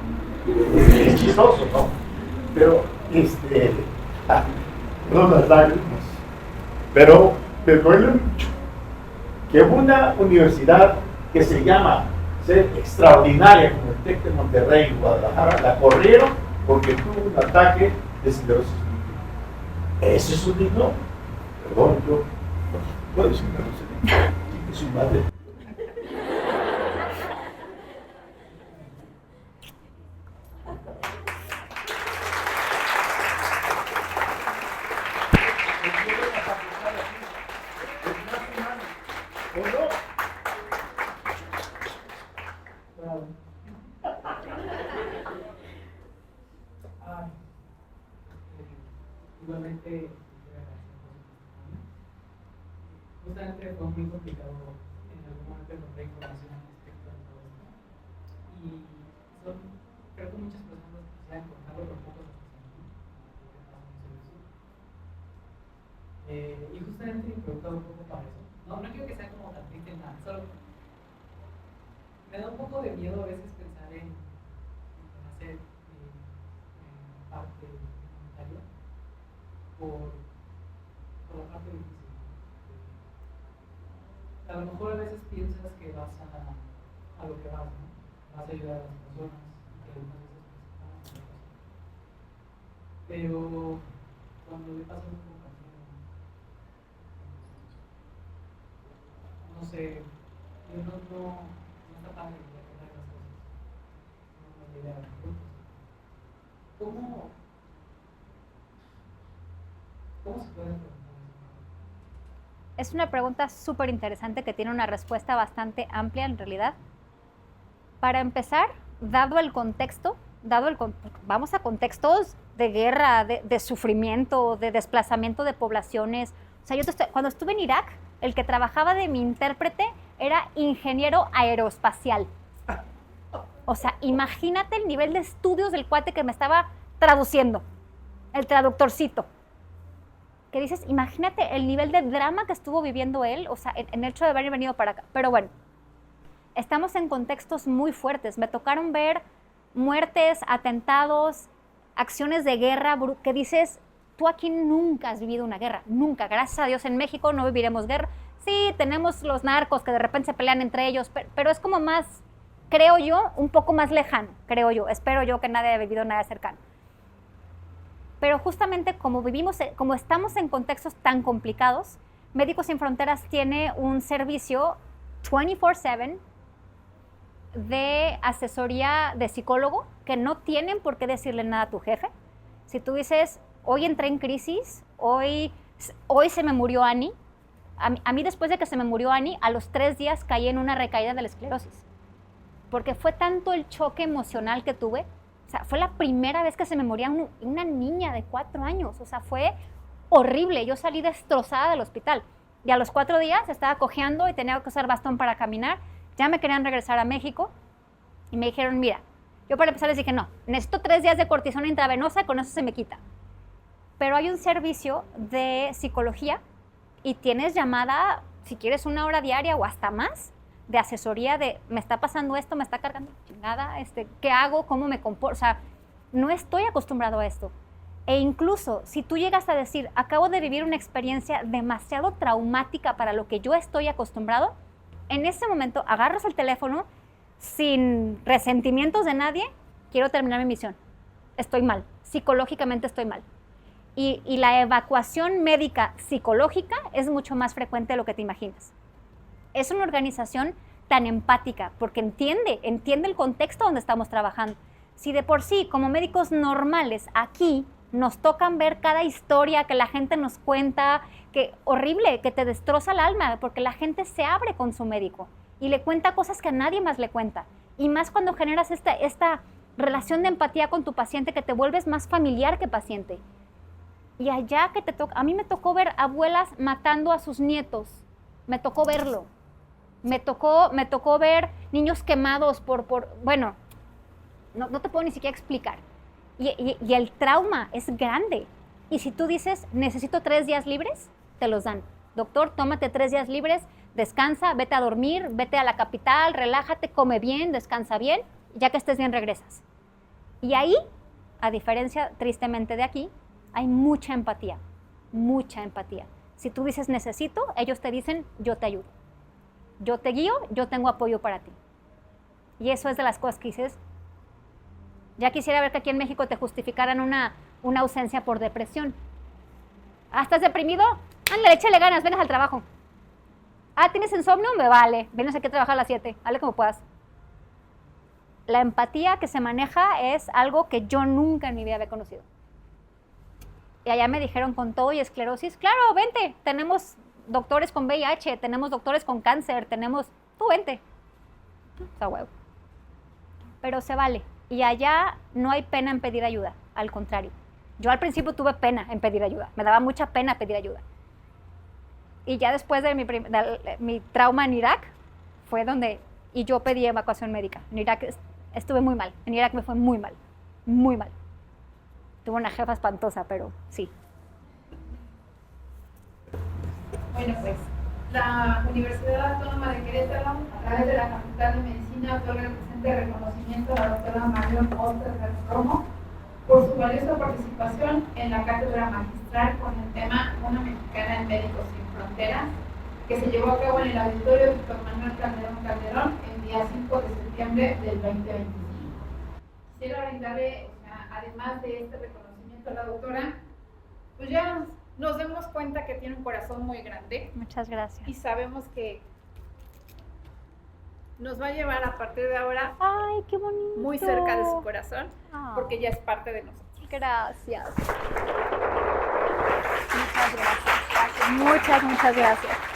Es chistoso, ¿no? Pero, perdón las lágrimas, pero me duele mucho que una universidad que se llama ser extraordinaria como el TEC de Monterrey en Guadalajara, la corrieron porque tuvo un ataque de esclerosis múltiple. ¿Eso es un digno? Perdón, yo puedo decir una grosería, que su madre. Igualmente, justamente fue muy complicado en algún momento encontrar información respecto a todo esto. Y creo que muchas personas quisieran contarlo, pero pocos lo hacen. Y justamente me preguntaba un poco para eso. No quiero que sea como tan triste nada, solo me da un poco de miedo a veces pensar en hacer parte voluntaria. Por la parte difícil. A lo mejor a veces piensas que vas a lo que vas, ¿no? Vas a ayudar a las personas, que algunas veces pero cuando le pasa una compasión, no sé, yo no está padre de arreglar las cosas, no me idea de ¿Cómo se puede preguntar eso? Es una pregunta súper interesante que tiene una respuesta bastante amplia en realidad. Para empezar, dado el contexto, vamos a contextos de guerra, de sufrimiento, de desplazamiento de poblaciones. O sea, cuando estuve en Irak, el que trabajaba de mi intérprete era ingeniero aeroespacial. O sea, imagínate el nivel de estudios del cuate que me estaba traduciendo, el traductorcito. Que dices, imagínate el nivel de drama que estuvo viviendo él, o sea, en el hecho de haber venido para acá. Pero bueno, estamos en contextos muy fuertes. Me tocaron ver muertes, atentados, acciones de guerra, que dices, tú aquí nunca has vivido una guerra, nunca. Gracias a Dios en México no viviremos guerra. Sí, tenemos los narcos que de repente se pelean entre ellos, pero es como más, creo yo, un poco más lejano, creo yo. Espero yo que nadie haya vivido nada cercano. Pero justamente como estamos en contextos tan complicados, Médicos Sin Fronteras tiene un servicio 24/7 de asesoría de psicólogo que no tienen por qué decirle nada a tu jefe. Si tú dices, hoy entré en crisis, hoy se me murió Annie, a mí después de que se me murió Annie, a los 3 días caí en una recaída de la esclerosis. Porque fue tanto el choque emocional que tuve. O sea, fue la primera vez que se me moría una niña de 4 años. O sea, fue horrible. Yo salí destrozada del hospital. Y a los 4 días estaba cojeando y tenía que usar bastón para caminar. Ya me querían regresar a México. Y me dijeron, mira, yo para empezar les dije, no, necesito 3 días de cortisona intravenosa, con eso se me quita. Pero hay un servicio de psicología y tienes llamada, si quieres, 1 hora diaria o hasta más, de asesoría de, me está pasando esto, me está cargando chingada, ¿qué hago? ¿Cómo me comporto? O sea, no estoy acostumbrado a esto. E incluso, si tú llegas a decir, acabo de vivir una experiencia demasiado traumática para lo que yo estoy acostumbrado, en ese momento agarras el teléfono sin resentimientos de nadie, quiero terminar mi misión. Estoy mal, psicológicamente estoy mal. Y la evacuación médica psicológica es mucho más frecuente de lo que te imaginas. Es una organización tan empática porque entiende el contexto donde estamos trabajando. Si de por sí, como médicos normales, aquí nos tocan ver cada historia que la gente nos cuenta, que horrible, que te destroza el alma, porque la gente se abre con su médico y le cuenta cosas que a nadie más le cuenta. Y más cuando generas esta relación de empatía con tu paciente que te vuelves más familiar que paciente. Y allá que te toca, a mí me tocó ver abuelas matando a sus nietos, me tocó verlo. Me tocó ver niños quemados bueno, no te puedo ni siquiera explicar. Y el trauma es grande. Y si tú dices, necesito 3 días libres, te los dan. Doctor, tómate 3 días libres, descansa, vete a dormir, vete a la capital, relájate, come bien, descansa bien, ya que estés bien regresas. Y ahí, a diferencia tristemente de aquí, hay mucha empatía, mucha empatía. Si tú dices necesito, ellos te dicen yo te ayudo. Yo te guío, yo tengo apoyo para ti. Y eso es de las cosas que dices. Ya quisiera ver que aquí en México te justificaran una ausencia por depresión. Ah, ¿estás deprimido? Ándale, échale ganas, venas al trabajo. Ah, ¿tienes insomnio? Me vale, venos aquí a trabajar a las 7, hazle como puedas. La empatía que se maneja es algo que yo nunca en mi vida había conocido. Y allá me dijeron con todo y esclerosis, claro, vente, tenemos doctores con VIH, tenemos doctores con cáncer, tú vente. O sea, huevo. Pero se vale. Y allá no hay pena en pedir ayuda, al contrario. Yo al principio tuve pena en pedir ayuda, me daba mucha pena pedir ayuda. Y ya después de mi trauma en Irak, fue donde, y yo pedí evacuación médica. En Irak estuve muy mal, en Irak me fue muy mal, muy mal. Tuve una jefa espantosa, pero sí. Bueno, pues la Universidad Autónoma de Querétaro, a través de la Facultad de Medicina, otorga el presente reconocimiento a la doctora Marion Osterberg Romo por su valiosa participación en la cátedra magistral con el tema Una mexicana en Médicos Sin Fronteras, que se llevó a cabo en el auditorio Víctor Manuel Calderón el día 5 de septiembre del 2025. Quisiera brindarle, además de este reconocimiento a la doctora, pues ya nos demos cuenta que tiene un corazón muy grande. Muchas gracias. Y sabemos que nos va a llevar a partir de ahora Ay, qué bonito. muy cerca de su corazón, Ah. porque ya es parte de nosotros. Gracias. Muchas gracias. Muchas gracias.